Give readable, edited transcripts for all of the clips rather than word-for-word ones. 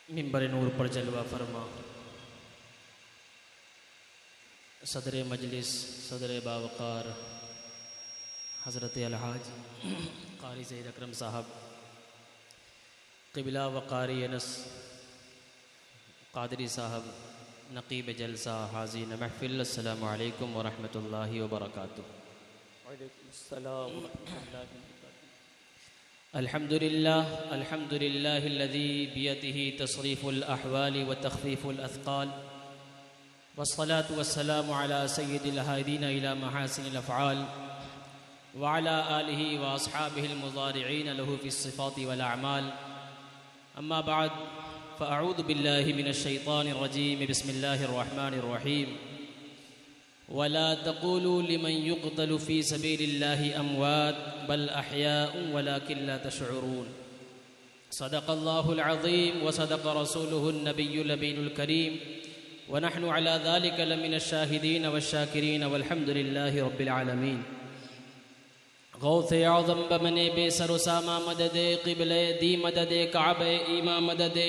منبر نور پر جلوہ فرما صدر مجلس صدر باوقار حضرت الحاج قاری زید اکرم صاحب قبلہ و قاری انس قادری صاحب نقیب جلسہ حاضرین محفل، السلام علیکم ورحمۃ اللہ وبرکاتہ۔ وعلیکم السلام ورحمۃ اللہ وبرکاتہ۔ الحمد للہ الذی بیدہ تصریف الاحوال وتخفیف الاثقال، والصلاة والسلام علی سید الہادین الی محاسن الافعال، وعلی آلہ واصحابہ المضارعین لہ فی الصفات والاعمال، اما بعد فاعوذ باللہ من الشیطان الرجیم، بسم اللہ الرحمن الرحیم۔ ولا تقولوا لمن يقتل في سبيل الله أموات بل أحياء ولكن لا تشعرون، صدق الله العظيم وصدق رسوله النبي الأمين الكريم، ونحن على ذلك لمن الشاهدين والشاكرين والحمد لله رب العالمين۔ غوث اعظم بمن بے سر و ساما مدد، قبل دی مدد، کعب ایما مدد،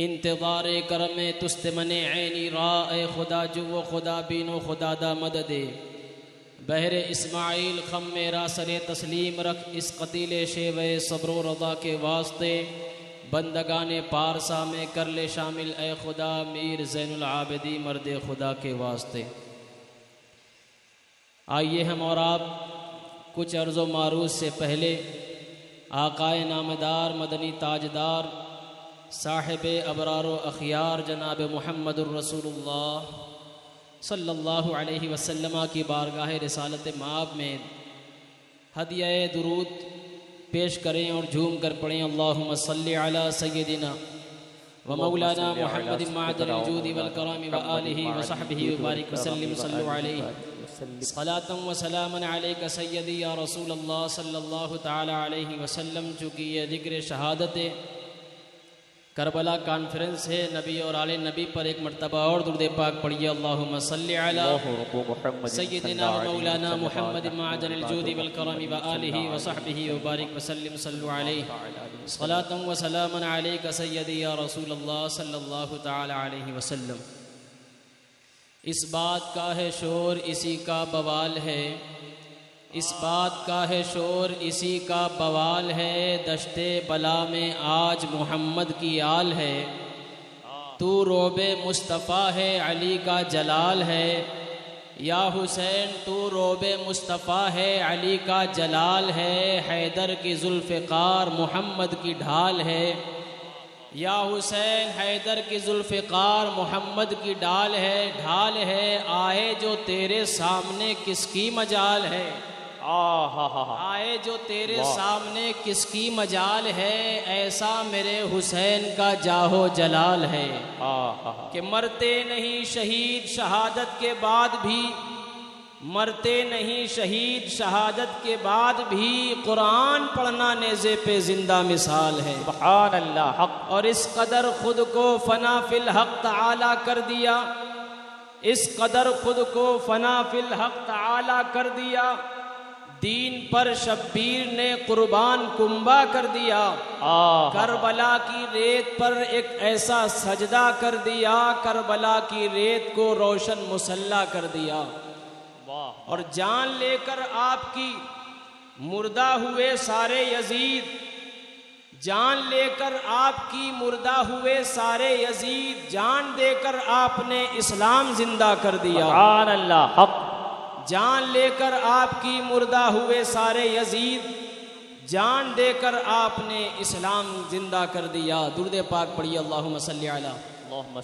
انتظار کرم تست من عینی را، اے خدا جو خدا بین و خدا دا مدد، بحر اسماعیل خم میرا سر تسلیم رکھ، اس قتیل شیوہ صبر و رضا کے واسطے، بندگان پارسا میں کر لے شامل، اے خدا میر زین العابدی مرد خدا کے واسطے۔ آئیے ہم اور آپ کچھ عرض و معروض سے پہلے آقائے نامدار مدنی تاجدار صاحب ابرار و اخیار جناب محمد الرسول اللہ صلی اللہ علیہ وسلم کی بارگاہ رسالت مآب میں ہدیہ درود پیش کریں اور جھوم کر پڑھیں۔ اللہم صلی علی سیدنا و مولانا محمد معدن الجود والکرام و آلہ و صحبہ وبارک وسلم، صلو علیہ صلاۃ و سلاما علیک سیدی یا رسول اللہ صلی اللہ تعالی علیہ وسلم۔ چونکہ یہ ذکر شہادت کربلا کانفرنس ہے، نبی اور آل نبی پر ایک مرتبہ اور درود پاک پڑھیے۔ اللہم صلی علی سیدنا و مولانا محمد معدن الجود والکرم و آلہ و صحبہ وبارک وسلم، صلو علیہ صلاۃ و سلاما علیک سیدی یا رسول اللہ صلی اللہ تعالی علیہ وسلم۔ اس بات کا ہے شور اسی کا بوال ہے، اس بات کا ہے شور اسی کا بوال ہے، دشت بلا میں آج محمد کی آل ہے، تو روب مصطفیٰ ہے علی کا جلال ہے، یا حسین تو روب مصطفیٰ ہے علی کا جلال ہے، حیدر کی ذوالفقار محمد کی ڈھال ہے، یا حسین حیدر کی ذوالفقار محمد کی ڈھال ہے، آئے جو تیرے سامنے کس کی مجال ہے، آئے جو تیرے سامنے کس کی مجال ہے، ایسا میرے حسین کا جاہو جلال ہے کہ مرتے نہیں شہید شہادت کے بعد بھی، مرتے نہیں شہید شہادت کے بعد بھی، قرآن پڑھنا نیزے پہ زندہ مثال ہے۔ سبحان اللہ حق۔ اور اس قدر خود کو فنا فی الحق تعالی کر دیا، اس قدر خود کو فنا فی الحق تعالی کر دیا، دین پر شبیر نے قربان کنبا کر دیا، کربلا کی ریت پر ایک ایسا سجدہ کر دیا، کربلا کی ریت کو روشن مسلح کر دیا، اور جان لے کر آپ کی مردہ ہوئے سارے یزید، جان لے کر آپ کی مردہ ہوئے سارے یزید، جان دے کر آپ نے اسلام زندہ کر دیا۔ سبحان اللہ حق۔ جان لے کر آپ کی مردہ ہوئے سارے یزید، جان دے کر آپ نے اسلام زندہ کر دیا۔ درود پاک پڑھیے۔ اللہم صلی علی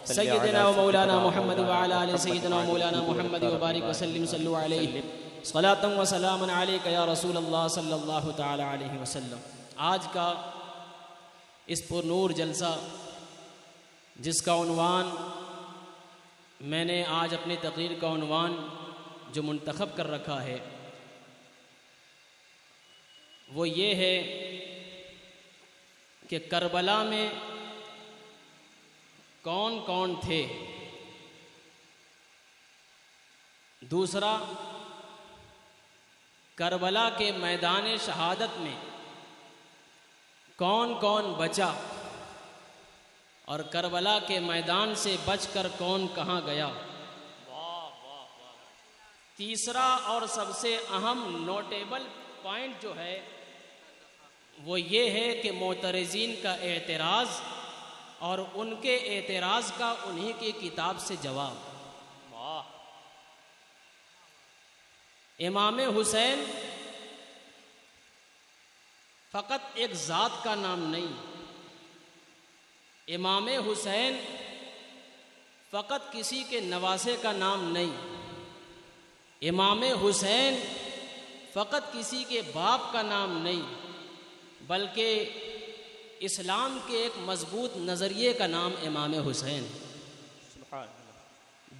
سیدنا و مولانا محمد وعلی آل سیدنا و مولانا محمد وبارک وسلم، صلو علیہ صلاۃ و سلاما علیک یا رسول اللہ صلی اللہ تعالی علیہ وسلم۔ آج کا اس پر نور جلسہ جس کا عنوان میں نے آج اپنی تقریر کا عنوان جو منتخب کر رکھا ہے وہ یہ ہے کہ کربلا میں کون کون تھے، دوسرا کربلا کے میدان شہادت میں کون کون بچا، اور کربلا کے میدان سے بچ کر کون کہاں گیا۔ تیسرا اور سب سے اہم نوٹیبل پوائنٹ جو ہے وہ یہ ہے کہ معترضین کا اعتراض اور ان کے اعتراض کا انہی کی کتاب سے جواب۔ امام حسین فقط ایک ذات کا نام نہیں، امام حسین فقط کسی کے نواسے کا نام نہیں، امام حسین فقط کسی کے باپ کا نام نہیں، بلکہ اسلام کے ایک مضبوط نظریے کا نام امام حسین،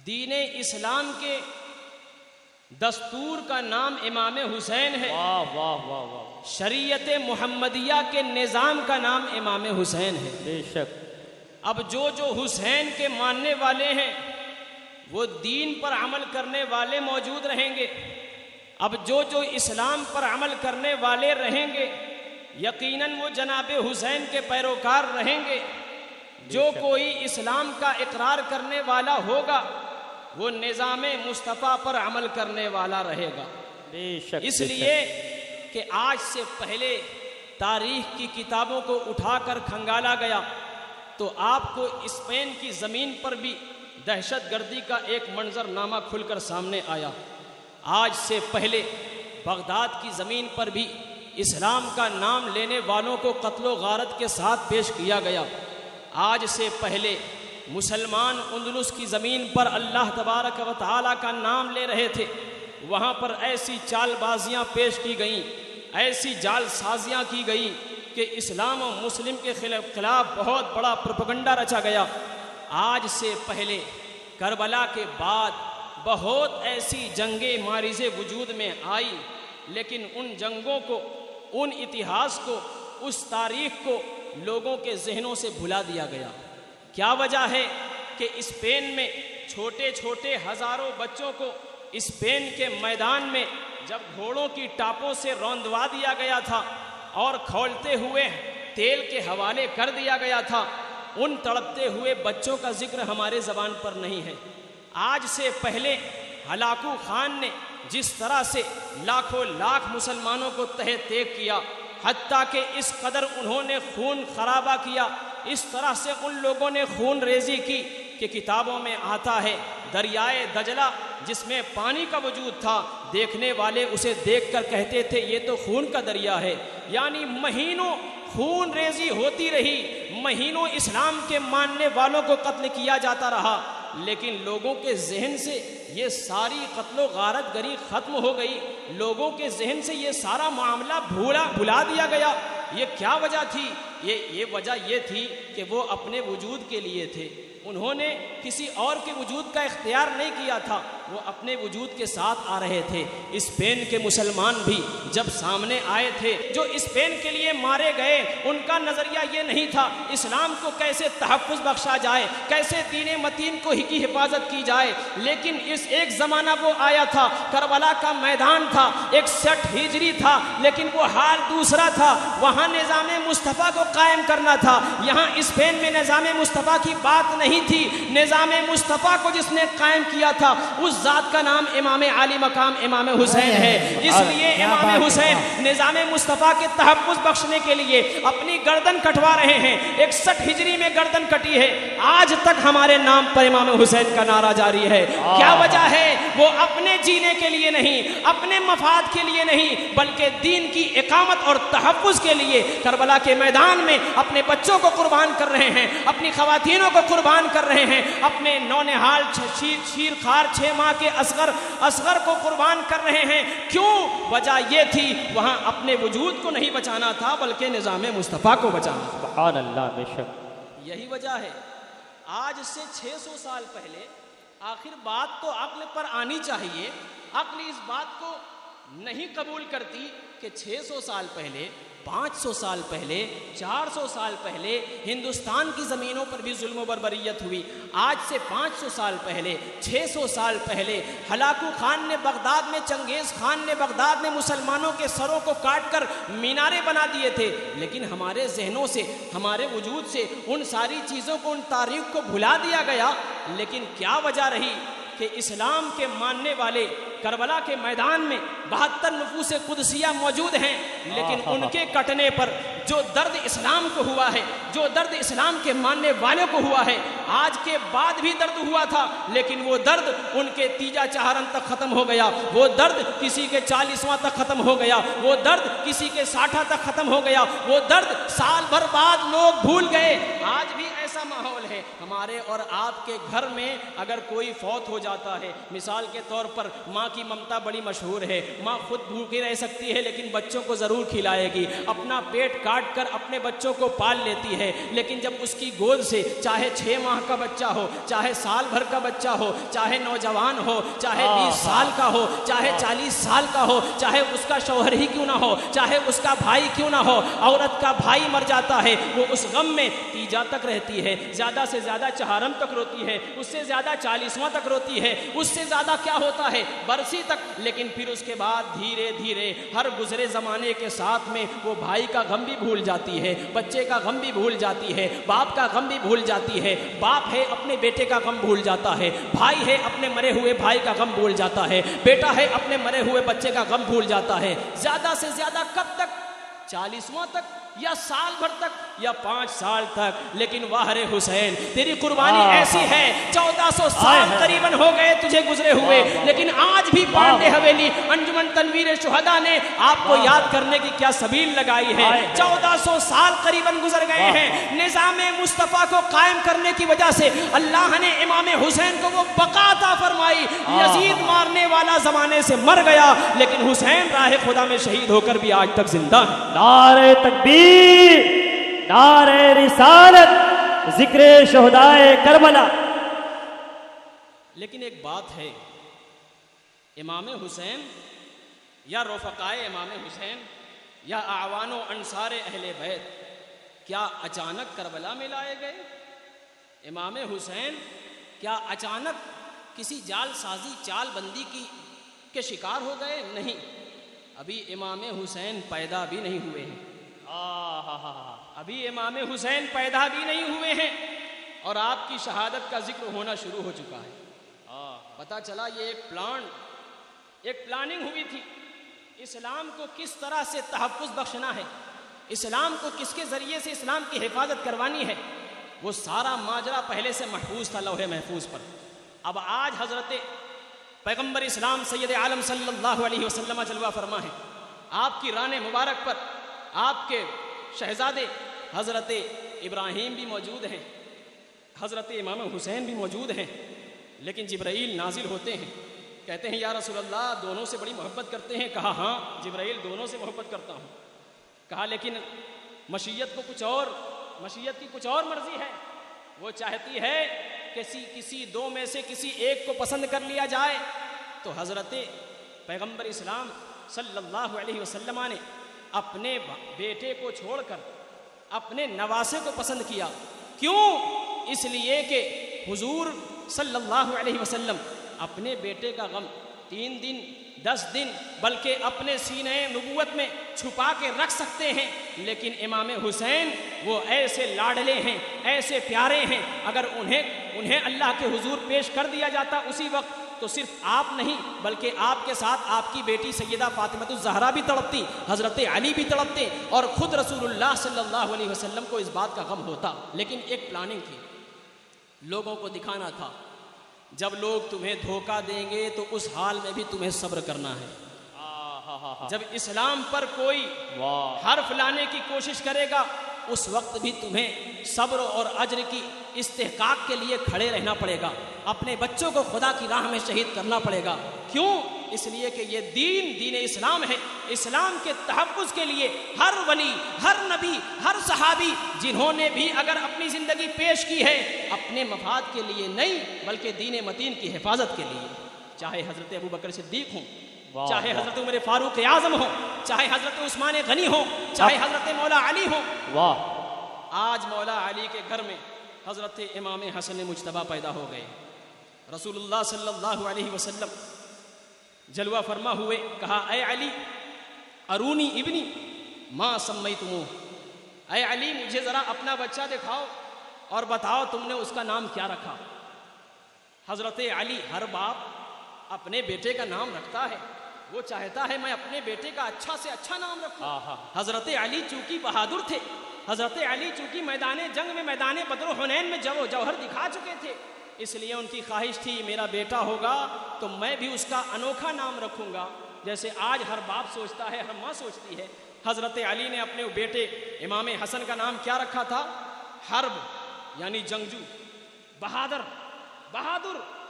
دین اسلام کے دستور کا نام امام حسین ہے، شریعت محمدیہ کے نظام کا نام امام حسین ہے۔ بے شک۔ اب جو حسین کے ماننے والے ہیں وہ دین پر عمل کرنے والے موجود رہیں گے، اب جو اسلام پر عمل کرنے والے رہیں گے یقیناً وہ جناب حسین کے پیروکار رہیں گے۔ جو کوئی اسلام کا اقرار کرنے والا ہوگا وہ نظام مصطفیٰ پر عمل کرنے والا رہے گا۔ بے شک۔ اس لیے کہ آج سے پہلے تاریخ کی کتابوں کو اٹھا کر کھنگالا گیا تو آپ کو اسپین کی زمین پر بھی دہشت گردی کا ایک منظر نامہ کھل کر سامنے آیا۔ آج سے پہلے بغداد کی زمین پر بھی اسلام کا نام لینے والوں کو قتل و غارت کے ساتھ پیش کیا گیا۔ آج سے پہلے مسلمان اندلس کی زمین پر اللہ تبارک و تعالیٰ کا نام لے رہے تھے، وہاں پر ایسی چال بازیاں پیش کی گئیں، ایسی جال سازیاں کی گئیں کہ اسلام و مسلم کے خلاف بہت بڑا پروپیگنڈا رچا گیا۔ آج سے پہلے کربلا کے بعد بہت ایسی جنگیں ماریزیں وجود میں آئی، لیکن ان جنگوں کو، ان اتہاس کو، اس تاریخ کو لوگوں کے ذہنوں سے بھلا دیا گیا۔ کیا وجہ ہے کہ اسپین میں چھوٹے چھوٹے ہزاروں بچوں کو اسپین کے میدان میں جب گھوڑوں کی ٹاپوں سے روندوا دیا گیا تھا اور کھولتے ہوئے تیل کے حوالے کر دیا گیا تھا، ان تڑپتے ہوئے بچوں کا ذکر ہمارے زبان پر نہیں ہے۔ آج سے پہلے ہلاکو خان نے جس طرح سے لاکھوں لاکھ مسلمانوں کو تہہ تیگ کیا، حتیٰ کہ اس قدر انہوں نے خون خرابہ کیا، اس طرح سے ان لوگوں نے خون ریزی کی کہ کتابوں میں آتا ہے دریائے دجلہ جس میں پانی کا وجود تھا، دیکھنے والے اسے دیکھ کر کہتے تھے یہ تو خون کا دریا ہے۔ یعنی مہینوں خون ریزی ہوتی رہی، مہینوں اسلام کے ماننے والوں کو قتل کیا جاتا رہا، لیکن لوگوں کے ذہن سے یہ ساری قتل و غارت گری ختم ہو گئی، لوگوں کے ذہن سے یہ سارا معاملہ بھلا دیا گیا۔ یہ کیا وجہ تھی؟ یہ وجہ یہ تھی کہ وہ اپنے وجود کے لیے تھے، انہوں نے کسی اور کے وجود کا اختیار نہیں کیا تھا، وہ اپنے وجود کے ساتھ آ رہے تھے۔ اسپین کے مسلمان بھی جب سامنے آئے تھے، جو اسپین کے لیے مارے گئے، ان کا نظریہ یہ نہیں تھا اسلام کو کیسے تحفظ بخشا جائے، کیسے دین متین کو کی حفاظت کی جائے، لیکن اس ایک زمانہ وہ آیا تھا، کربلا کا میدان تھا، 61 ہجری تھا، لیکن وہ حال دوسرا تھا، وہاں نظام مصطفیٰ کو قائم کرنا تھا۔ یہاں اسپین میں نظام مصطفیٰ کی بات نہیں تھی، نظام مصطفیٰ کو جس نے قائم کیا تھا اس ذات کا نام امام عالی مقام امام حسین ہے۔ اس لیے امام حسین نظام مصطفیٰ کے تحفظ بخشنے کے لیے اپنی گردن کٹوا رہے ہیں۔ 61 ہجری میں گردن کٹی ہے، آج تک ہمارے نام پر امام حسین کا نعرہ جاری ہے۔ کیا وجہ ہے؟ وہ اپنے جینے کے لیے نہیں، اپنے مفاد کے لیے نہیں، بلکہ دین کی اقامت اور تحفظ کے لیے کربلا کے میدان میں اپنے بچوں کو قربان کر رہے ہیں، اپنی خواتینوں کو قربان کر رہے ہیں، اپنے نونہال شیر خار 6 ماہ کے اصغر کو قربان کر رہے ہیں۔ کیوں؟ وجہ یہ تھی وہاں اپنے وجود کو نہیں بچانا تھا بلکہ نظام مصطفیٰ کو بچانا تھا۔ سبحان اللہ، بے شک۔ یہی وجہ ہے آج سے 600 سال پہلے، آخر بات تو عقل پر آنی چاہیے، عقل اس بات کو نہیں قبول کرتی کہ 600 سال پہلے 500 سال پہلے 400 سال پہلے ہندوستان کی زمینوں پر بھی ظلم و بربریت ہوئی. آج سے 500 سال پہلے 600 سال پہلے ہلاکو خان نے بغداد میں, چنگیز خان نے بغداد میں مسلمانوں کے سروں کو کاٹ کر مینارے بنا دیے تھے. لیکن ہمارے ذہنوں سے, ہمارے وجود سے ان ساری چیزوں کو, ان تاریخ کو بھلا دیا گیا. لیکن کیا وجہ رہی کہ اسلام کے ماننے والے کربلا کے میدان میں 72 نفوس قدسیہ موجود ہیں, لیکن ان کے کٹنے پر جو درد اسلام کو ہوا ہے, جو درد اسلام کے ماننے والوں کو ہوا ہے, آج کے بعد بھی درد ہوا تھا, لیکن وہ درد ان کے تیجا چہارم تک ختم ہو گیا, وہ درد کسی کے 40واں تک ختم ہو گیا, وہ درد کسی کے 60 تک ختم ہو گیا, وہ درد سال بھر بعد لوگ بھول گئے. آج بھی ایسا ماحول ہے ہمارے اور آپ کے گھر میں. اگر کوئی فوت ہو جاتا ہے, مثال کے طور پر ماں کی ممتا بڑی مشہور ہے, ماں خود بھوکی رہ سکتی ہے لیکن بچوں کو ضرور کھلائے گی, اپنا پیٹ کاٹ کر اپنے بچوں کو پال لیتی ہے. لیکن جب اس کی گود سے چاہے 6 ماہ کا بچہ ہو, چاہے سال بھر کا بچہ ہو, چاہے نوجوان ہو, چاہے 20 سال کا ہو, چاہے 40 سال کا ہو, چاہے اس کا شوہر ہی کیوں نہ ہو, چاہے اس کا بھائی کیوں نہ ہو, عورت کا بھائی مر جاتا ہے, وہ اس غم میں تیجا تک رہتی ہے, زیادہ سے زیادہ چہارم تک روتی ہے, اس سے زیادہ 40واں تک روتی ہے, اس سے زیادہ کیا ہوتا ہے برسی تک. لیکن پھر اس کے بعد دھیرے دھیرے ہر گزرے زمانے کے ساتھ میں وہ بھائی کا غم بھی بھول جاتی ہے, بچے کا غم بھی بھول جاتی ہے, باپ کا غم بھی بھول جاتی ہے. باپ ہے اپنے بیٹے کا غم بھول جاتا ہے, بھائی ہے اپنے مرے ہوئے بھائی کا غم بھول جاتا ہے, بیٹا ہے اپنے مرے ہوئے بچے کا غم بھول جاتا ہے. زیادہ سے زیادہ کب تک؟ 40واں تک یا سال بھر تک یا 5 سال تک. لیکن واہر حسین تیری قربانی ایسی ہے, 1400 سال قریباً ہو گئے تجھے گزرے ہوئے, لیکن آج بھی پانڈے حویلی انجمن تنویر شہداء نے آپ کو یاد کرنے کی کیا سبیل لگائی ہے. 1400 سال قریباً گزر گئے ہیں. نظام مصطفیٰ کو قائم کرنے کی وجہ سے اللہ نے امام حسین کو وہ بقا عطا فرمائی. یزید مارنے والا زمانے سے مر گیا, لیکن حسین راہ خدا میں شہید ہو کر بھی آج تک زندہ ہے. نعرہ تکبیر, نعرہ رسالت, ذکر شہدائے کربلا. لیکن ایک بات ہے, امام حسین یا رفقائے امام حسین یا اعوان و انصار اہل بیت کیا اچانک کربلا میں لائے گئے؟ امام حسین کیا اچانک کسی جال سازی چال بندی کے شکار ہو گئے؟ نہیں, ابھی امام حسین پیدا بھی نہیں ہوئے ہیں. ابھی امام حسین پیدا بھی نہیں ہوئے ہیں اور آپ کی شہادت کا ذکر ہونا شروع ہو چکا ہے. پتا چلا یہ ایک پلاننگ ہوئی تھی, اسلام کو کس طرح سے تحفظ بخشنا ہے, اسلام کو کس کے ذریعے سے اسلام کی حفاظت کروانی ہے. وہ سارا ماجرا پہلے سے محفوظ تھا لوح محفوظ پر. اب آج حضرت پیغمبر اسلام سید عالم صلی اللہ علیہ وسلم جلوہ فرما ہے. آپ کی ران مبارک پر آپ کے شہزادے حضرت ابراہیم بھی موجود ہیں, حضرت امام حسین بھی موجود ہیں. لیکن جبرائیل نازل ہوتے ہیں, کہتے ہیں یا رسول اللہ دونوں سے بڑی محبت کرتے ہیں. کہا ہاں جبرائیل دونوں سے محبت کرتا ہوں. کہا لیکن مشیت کی کچھ اور مرضی ہے, وہ چاہتی ہے کہ کسی دو میں سے کسی ایک کو پسند کر لیا جائے. تو حضرت پیغمبر اسلام صلی اللہ علیہ وسلم نے اپنے بیٹے کو چھوڑ کر اپنے نواسے کو پسند کیا. کیوں؟ اس لیے کہ حضور صلی اللہ علیہ وسلم اپنے بیٹے کا غم 3 دن 10 دن بلکہ اپنے سینہ نبوت میں چھپا کے رکھ سکتے ہیں, لیکن امام حسین وہ ایسے لاڈلے ہیں, ایسے پیارے ہیں, اگر انہیں اللہ کے حضور پیش کر دیا جاتا اسی وقت تو صرف آپ نہیں بلکہ آپ کے ساتھ آپ کی بیٹی سیدہ فاطمہ الزہرا بھی تڑپتی, حضرت علی بھی تڑپتے, اور خود رسول اللہ صلی اللہ علیہ وسلم کو اس بات کا غم ہوتا. لیکن ایک پلاننگ تھی, لوگوں کو دکھانا تھا جب لوگ تمہیں دھوکہ دیں گے تو اس حال میں بھی تمہیں صبر کرنا ہے. جب اسلام پر کوئی حرف لانے کی کوشش کرے گا اس وقت بھی تمہیں صبر اور اجر کی استحقاق کے لیے کھڑے رہنا پڑے گا, اپنے بچوں کو خدا کی راہ میں شہید کرنا پڑے گا. کیوں؟ اس لیے کہ یہ دین اسلام ہے. اسلام کے تحفظ کے لیے ہر ولی, ہر نبی, ہر صحابی جنہوں نے بھی اگر اپنی زندگی پیش کی ہے اپنے مفاد کے لیے نہیں بلکہ دین متین کی حفاظت کے لیے, چاہے حضرت ابو بکر صدیق ہوں, چاہے حضرت عمر فاروق اعظم ہو، چاہے حضرت عثمان غنی ہو، چاہے حضرت مولا علی ہو. آج مولا علی کے گھر میں حضرت امام حسن مجتبیٰ پیدا ہو گئے. رسول اللہ صلی اللہ علیہ وسلم جلوہ فرما ہوئے، کہا اے علی ارونی ابنی ما سمیتموہ، اے علی مجھے ذرا اپنا بچہ دکھاؤ اور بتاؤ تم نے اس کا نام کیا رکھا. حضرت علی ہر باپ اپنے بیٹے کا نام رکھتا ہے، وہ چاہتا ہے میں اپنے بیٹے کا اچھا سے اچھا نام رکھوں. حضرت علی چونکہ بہادر تھے، حضرت علی چونکہ میدان جنگ میں، میدان بدر و حنین میں جوہر دکھا چکے تھے، اس لیے ان کی خواہش تھی میرا بیٹا ہوگا تو میں بھی اس کا انوکھا نام رکھوں گا، جیسے آج ہر باپ سوچتا ہے، ہر ماں سوچتی ہے. حضرت علی نے اپنے بیٹے امام حسن کا نام کیا رکھا تھا؟ حرب، یعنی جنگجو، بہادر،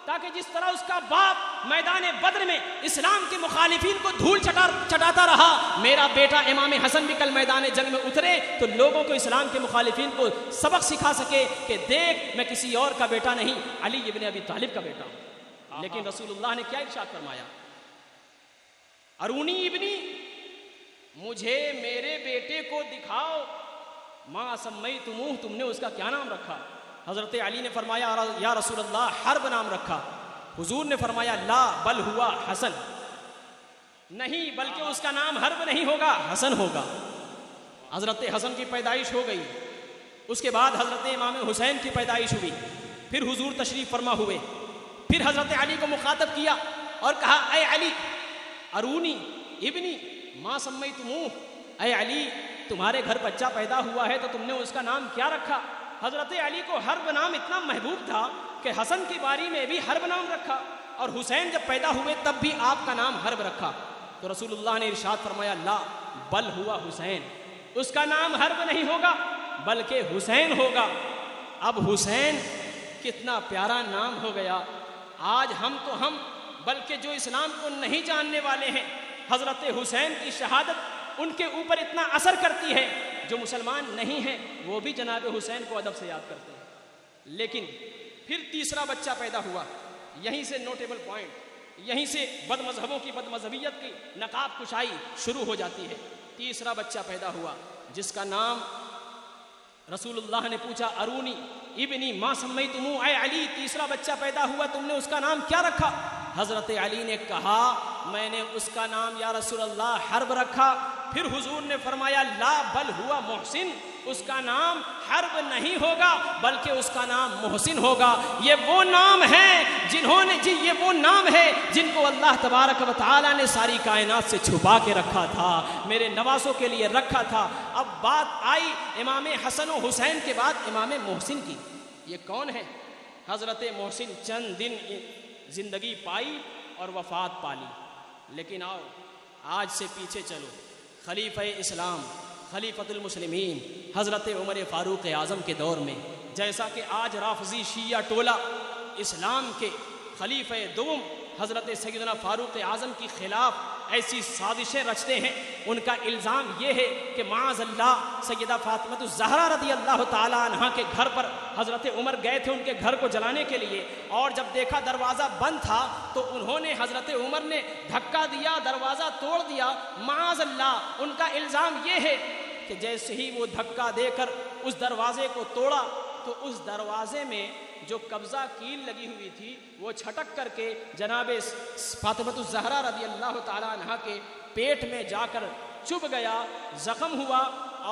تاکہ جس طرح اس کا باپ میدان بدر میں اسلام کے مخالفین کو دھول چٹاتا رہا، میرا بیٹا امام حسن بھی کل میدان جنگ میں اترے تو لوگوں کو، اسلام کے مخالفین کو سبق سکھا سکے کہ دیکھ میں کسی اور کا بیٹا نہیں، علی ابن ابی طالب کا بیٹا ہوں. لیکن رسول اللہ نے کیا ارشاد فرمایا؟ ارونی ابنی، مجھے میرے بیٹے کو دکھاؤ، ما سمیتموہ، تم نے اس کا کیا نام رکھا؟ حضرت علی نے فرمایا یا رسول اللہ حرب نام رکھا. حضور نے فرمایا لا بل ہوا حسن، نہیں بلکہ اس کا نام حرب نہیں ہوگا، حسن ہوگا. حضرت حسن کی پیدائش ہو گئی، اس کے بعد حضرت امام حسین کی پیدائش ہوئی، پھر حضور تشریف فرما ہوئے، پھر حضرت علی کو مخاطب کیا اور کہا اے علی ارونی ابنی ما سمیتموہ، اے علی تمہارے گھر بچہ پیدا ہوا ہے تو تم نے اس کا نام کیا رکھا؟ حضرت علی کو حرب نام اتنا محبوب تھا کہ حسن کی باری میں بھی حرب نام رکھا، اور حسین جب پیدا ہوئے تب بھی آپ کا نام حرب رکھا. تو رسول اللہ نے ارشاد فرمایا لا بل ہوا حسین، اس کا نام حرب نہیں ہوگا بلکہ حسین ہوگا. اب حسین کتنا پیارا نام ہو گیا. آج ہم بلکہ جو اسلام کو نہیں جاننے والے ہیں، حضرت حسین کی شہادت ان کے اوپر اتنا اثر کرتی ہے، جو مسلمان نہیں ہیں وہ بھی جناب حسین کو ادب سے یاد کرتے ہیں. لیکن پھر تیسرا بچہ پیدا ہوا، یہیں سے نوٹیبل پوائنٹ، یہیں سے بد مذہبوں کی بد مذہبیت کی نقاب کشائی شروع ہو جاتی ہے. تیسرا بچہ پیدا ہوا جس کا نام رسول اللہ نے پوچھا ارونی ابنی ما سمیتموہ، اے علی تیسرا بچہ پیدا ہوا تم نے اس کا نام کیا رکھا؟ حضرت علی نے کہا میں نے اس کا نام یا رسول اللہ حرب رکھا. پھر حضور نے فرمایا لا بل ہوا محسن، اس کا نام حرب نہیں ہوگا بلکہ اس کا نام محسن ہوگا. یہ وہ نام ہے یہ وہ نام ہے جن کو اللہ تبارک و تعالی نے ساری کائنات سے چھپا کے رکھا تھا، میرے نواسوں کے لیے رکھا تھا. اب بات آئی امام حسن و حسین کے بعد امام محسن کی. یہ کون ہے؟ حضرت محسن چند دن زندگی پائی اور وفات پالی. لیکن آؤ آج سے پیچھے چلو، خلیفہ اسلام، خلیفۃ المسلمین حضرت عمر فاروق اعظم کے دور میں، جیسا کہ آج رافضی شیعہ ٹولہ اسلام کے خلیفہ دوم حضرت سیدنا فاروق اعظم کی خلاف ایسی سازشیں رچتے ہیں، ان کا الزام یہ ہے کہ معاذ اللہ سیدہ فاطمہ الزہرا رضی اللہ تعالی عنہا کے گھر پر حضرت عمر گئے تھے ان کے گھر کو جلانے کے لیے، اور جب دیکھا دروازہ بند تھا تو انہوں نے حضرت عمر نے دھکا دیا، دروازہ توڑ دیا. معاذ اللہ ان کا الزام یہ ہے کہ جیسے ہی وہ دھکا دے کر اس دروازے کو توڑا تو اس دروازے میں جو قبضہ کیل لگی ہوئی تھی وہ چھٹک کر کے جناب فاطمہ الزہرا رضی اللہ تعالی عنہا کے پیٹ میں جا کر چبھ گیا، زخم ہوا،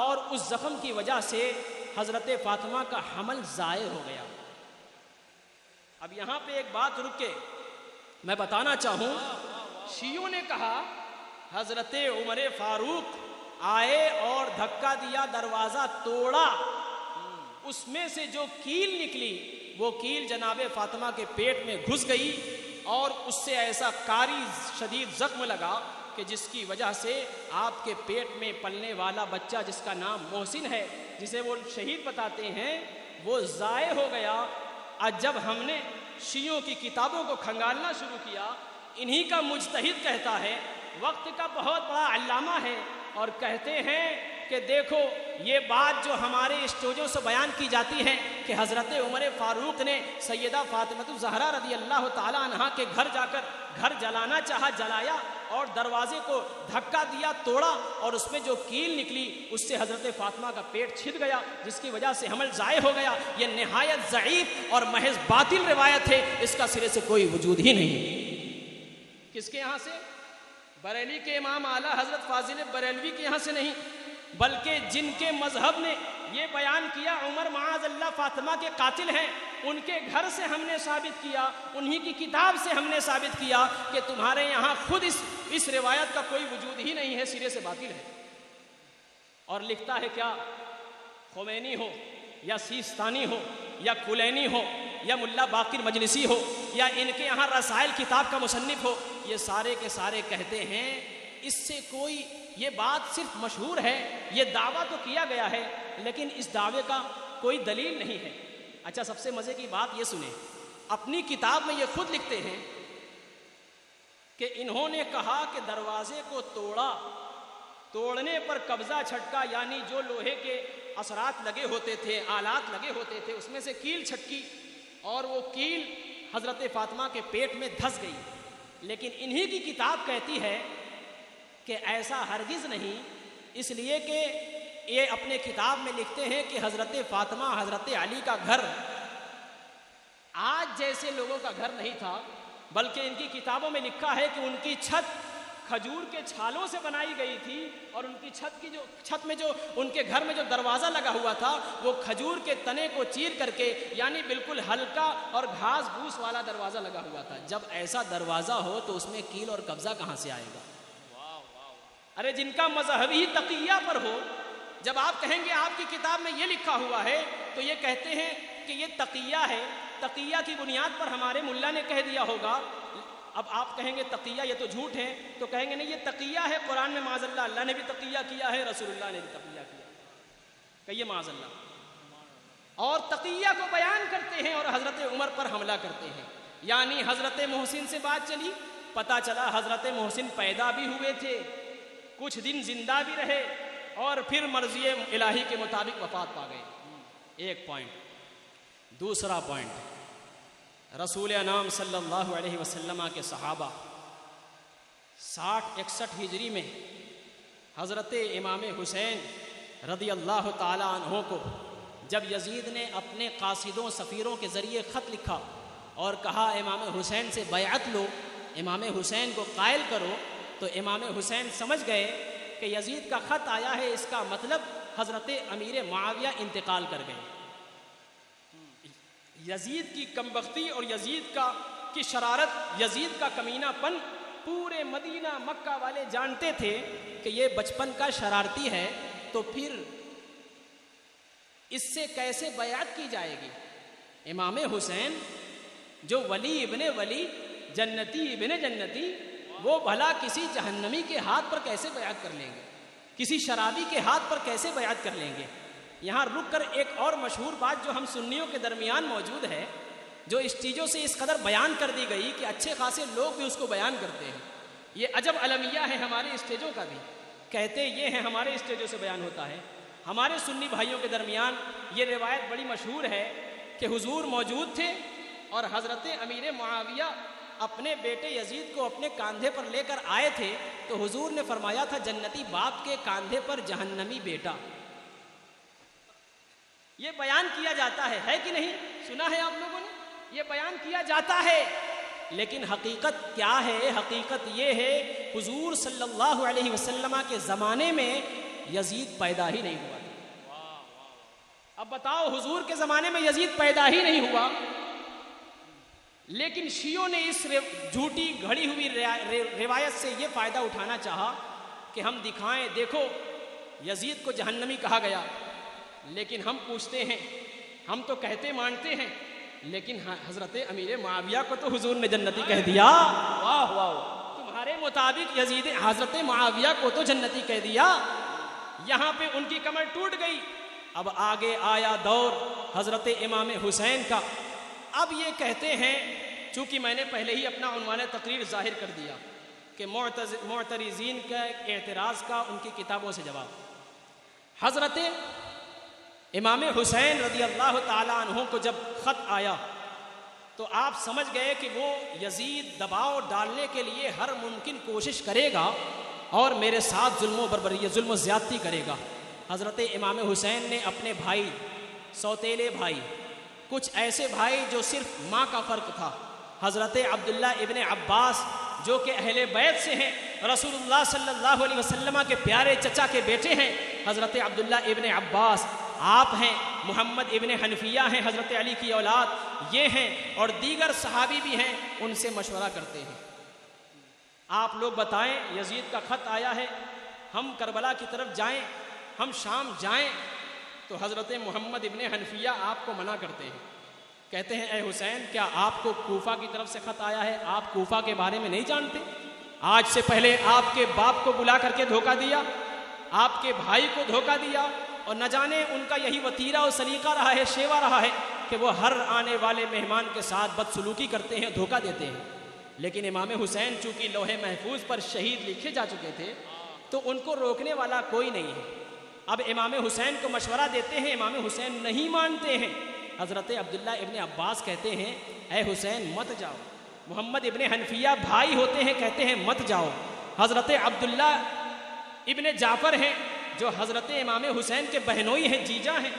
اور اس زخم کی وجہ سے حضرت فاطمہ کا حمل ضائع ہو گیا. اب یہاں پہ ایک بات رک کے میں بتانا چاہوں، شیعوں نے کہا حضرت عمر فاروق آئے اور دھکا دیا، دروازہ توڑا، اس میں سے جو کیل نکلی وہ کیل جناب فاطمہ کے پیٹ میں گھس گئی اور اس سے ایسا کاری شدید زخم لگا کہ جس کی وجہ سے آپ کے پیٹ میں پلنے والا بچہ جس کا نام محسن ہے، جسے وہ شہید بتاتے ہیں، وہ ضائع ہو گیا. آج جب ہم نے شیعوں کی کتابوں کو کھنگالنا شروع کیا، انہی کا مجتہد کہتا ہے، وقت کا بہت بڑا علامہ ہے، اور کہتے ہیں کہ دیکھو یہ بات جو ہمارے اسٹوجوں سے بیان کی جاتی ہے کہ حضرت عمر فاروق نے سیدہ فاطمہ الزہرا رضی اللہ تعالی عنہا کے گھر جا کر گھر جلانا چاہا، جلایا اور دروازے کو دھکا دیا، توڑا اور اس میں جو کیل نکلی اس سے حضرت فاطمہ کا پیٹ چھد گیا، جس کی وجہ سے حمل ضائع ہو گیا۔ یہ نہایت ضعیف اور محض باطل روایت ہے، اس کا سرے سے کوئی وجود ہی نہیں۔ کس کے یہاں سے؟ بریلی کے امام اعلیٰ حضرت فاضل بریلوی کے یہاں سے نہیں، بلکہ جن کے مذہب نے یہ بیان کیا عمر معاذ اللہ فاطمہ کے قاتل ہیں، ان کے گھر سے ہم نے ثابت کیا، انہی کی کتاب سے ہم نے ثابت کیا کہ تمہارے یہاں خود اس روایت کا کوئی وجود ہی نہیں ہے، سرے سے باطل ہے۔ اور لکھتا ہے کیا؟ خمینی ہو یا سیستانی ہو یا کلینی ہو یا ملا باقر مجلسی ہو یا ان کے یہاں رسائل کتاب کا مصنف ہو، یہ سارے کے سارے کہتے ہیں اس سے کوئی، یہ بات صرف مشہور ہے، یہ دعویٰ تو کیا گیا ہے لیکن اس دعوے کا کوئی دلیل نہیں ہے۔ اچھا سب سے مزے کی بات یہ سنیں، اپنی کتاب میں یہ خود لکھتے ہیں کہ انہوں نے کہا کہ دروازے کو توڑا، توڑنے پر قبضہ چھٹکا، یعنی جو لوہے کے اثرات لگے ہوتے تھے، آلات لگے ہوتے تھے، اس میں سے کیل چھٹکی اور وہ کیل حضرت فاطمہ کے پیٹ میں دھس گئی۔ لیکن انہی کی کتاب کہتی ہے کہ ایسا ہرگز نہیں، اس لیے کہ یہ اپنے کتاب میں لکھتے ہیں کہ حضرت فاطمہ حضرت علی کا گھر آج جیسے لوگوں کا گھر نہیں تھا، بلکہ ان کی کتابوں میں لکھا ہے کہ ان کی چھت کھجور کے چھالوں سے بنائی گئی تھی اور ان کی چھت میں جو ان کے گھر میں جو دروازہ لگا ہوا تھا وہ کھجور کے تنے کو چیر کر کے، یعنی بالکل ہلکا اور گھاس بھوس والا دروازہ لگا ہوا تھا۔ جب ایسا دروازہ ہو تو اس میں کیل اور قبضہ کہاں سے آئے گا؟ ارے جن کا مذہب ہی تقیہ پر ہو، جب آپ کہیں گے آپ کی کتاب میں یہ لکھا ہوا ہے تو یہ کہتے ہیں کہ یہ تقیہ ہے، تقیہ کی بنیاد پر ہمارے ملا نے کہہ دیا ہوگا۔ اب آپ کہیں گے تقیہ یہ تو جھوٹ ہے، تو کہیں گے نہیں یہ تقیہ ہے، قرآن میں معاذ اللہ اللہ نے بھی تقیہ کیا ہے، رسول اللہ نے بھی تقیہ کیا، کہیے معاذ اللہ۔ اور تقیہ کو بیان کرتے ہیں اور حضرت عمر پر حملہ کرتے ہیں، یعنی حضرت محسن سے بات چلی، پتہ چلا حضرت محسن پیدا بھی ہوئے تھے، کچھ دن زندہ بھی رہے اور پھر مرضی الہی کے مطابق وفات پا گئے۔ ایک پوائنٹ۔ دوسرا پوائنٹ، رسول انام صلی اللہ علیہ وسلم کے صحابہ 60-61 ہجری میں حضرت امام حسین رضی اللہ تعالی عنہ کو جب یزید نے اپنے قاصدوں سفیروں کے ذریعے خط لکھا اور کہا امام حسین سے بیعت لو، امام حسین کو قائل کرو، تو امام حسین سمجھ گئے کہ یزید کا خط آیا ہے، اس کا مطلب حضرت امیر معاویہ انتقال کر گئے۔ یزید کی کمبختی اور یزید کی شرارت، یزید کا کمینہ پن پورے مدینہ مکہ والے جانتے تھے کہ یہ بچپن کا شرارتی ہے، تو پھر اس سے کیسے بیعت کی جائے گی؟ امام حسین جو ولی ابن ولی، جنتی ابن جنتی، وہ بھلا کسی جہنمی کے ہاتھ پر کیسے بیعت کر لیں گے؟ کسی شرابی کے ہاتھ پر کیسے بیعت کر لیں گے؟ یہاں رک کر ایک اور مشہور بات جو ہم سنیوں کے درمیان موجود ہے، جو اسٹیجوں سے اس قدر بیان کر دی گئی کہ اچھے خاصے لوگ بھی اس کو بیان کرتے ہیں، یہ عجب المیہ ہے ہمارے اسٹیجوں کا بھی، کہتے یہ ہیں ہمارے اسٹیجوں سے بیان ہوتا ہے۔ ہمارے سنی بھائیوں کے درمیان یہ روایت بڑی مشہور ہے کہ حضور موجود تھے اور حضرت امیر معاویہ اپنے بیٹے یزید کو اپنے کاندھے پر لے کر آئے تھے، تو حضور نے فرمایا تھا جنتی باپ کے کاندھے پر جہنمی بیٹا۔ یہ بیان کیا جاتا ہے کہ نہیں؟ سنا ہے آپ لوگوں نے؟ یہ بیان کیا جاتا ہے، لیکن حقیقت کیا ہے؟ حقیقت یہ ہے حضور صلی اللہ علیہ وسلم کے زمانے میں یزید پیدا ہی نہیں ہوا۔ اب بتاؤ، حضور کے زمانے میں یزید پیدا ہی نہیں ہوا، لیکن شیعوں نے اس جھوٹی گھڑی ہوئی روایت سے یہ فائدہ اٹھانا چاہا کہ ہم دکھائیں دیکھو یزید کو جہنمی کہا گیا، لیکن ہم پوچھتے ہیں، ہم تو کہتے مانتے ہیں، لیکن حضرت امیر معاویہ کو تو حضور نے جنتی کہہ دیا۔ واہ واہ، تمہارے مطابق یزید حضرت معاویہ کو تو جنتی کہہ دیا۔ یہاں پہ ان کی کمر ٹوٹ گئی۔ اب آگے آیا دور حضرت امام حسین کا۔ اب یہ کہتے ہیں، چونکہ میں نے پہلے ہی اپنا عنوان تقریر ظاہر کر دیا کہ معترضین کا اعتراض کا ان کی کتابوں سے جواب۔ حضرت امام حسین رضی اللہ تعالیٰ عنہ کو جب خط آیا تو آپ سمجھ گئے کہ وہ یزید دباؤ ڈالنے کے لیے ہر ممکن کوشش کرے گا اور میرے ساتھ ظلم و بربریت، ظلم و زیادتی کرے گا۔ حضرت امام حسین نے اپنے بھائی، سوتیلے بھائی، کچھ ایسے بھائی جو صرف ماں کا فرق تھا، حضرت عبداللہ ابن عباس جو کہ اہل بیت سے ہیں، رسول اللہ صلی اللہ علیہ وسلم کے پیارے چچا کے بیٹے ہیں، حضرت عبداللہ ابن عباس آپ ہیں، محمد ابن حنفیہ ہیں حضرت علی کی اولاد یہ ہیں، اور دیگر صحابی بھی ہیں، ان سے مشورہ کرتے ہیں۔ آپ لوگ بتائیں، یزید کا خط آیا ہے، ہم کربلا کی طرف جائیں، ہم شام جائیں؟ تو حضرت محمد ابن حنفیہ آپ کو منع کرتے ہیں، کہتے ہیں اے حسین کیا آپ کو کوفہ کی طرف سے خط آیا ہے؟ آپ کوفہ کے بارے میں نہیں جانتے؟ آج سے پہلے آپ کے باپ کو بلا کر کے دھوکہ دیا، آپ کے بھائی کو دھوکہ دیا، اور نہ جانے ان کا یہی وتیرہ اور سلیقہ رہا ہے، شیوا رہا ہے کہ وہ ہر آنے والے مہمان کے ساتھ بدسلوکی کرتے ہیں، دھوکہ دیتے ہیں۔ لیکن امام حسین چونکہ لوح محفوظ پر شہید لکھے جا چکے تھے تو ان کو روکنے والا کوئی نہیں ہے۔ اب امام حسین کو مشورہ دیتے ہیں، امام حسین نہیں مانتے ہیں۔ حضرت عبداللہ ابن عباس کہتے ہیں اے حسین مت جاؤ۔ محمد ابن حنفیہ بھائی ہوتے ہیں، کہتے ہیں مت جاؤ۔ حضرت عبداللہ ابن جعفر ہیں جو حضرت امام حسین کے بہنوئی ہیں، جیجا ہیں،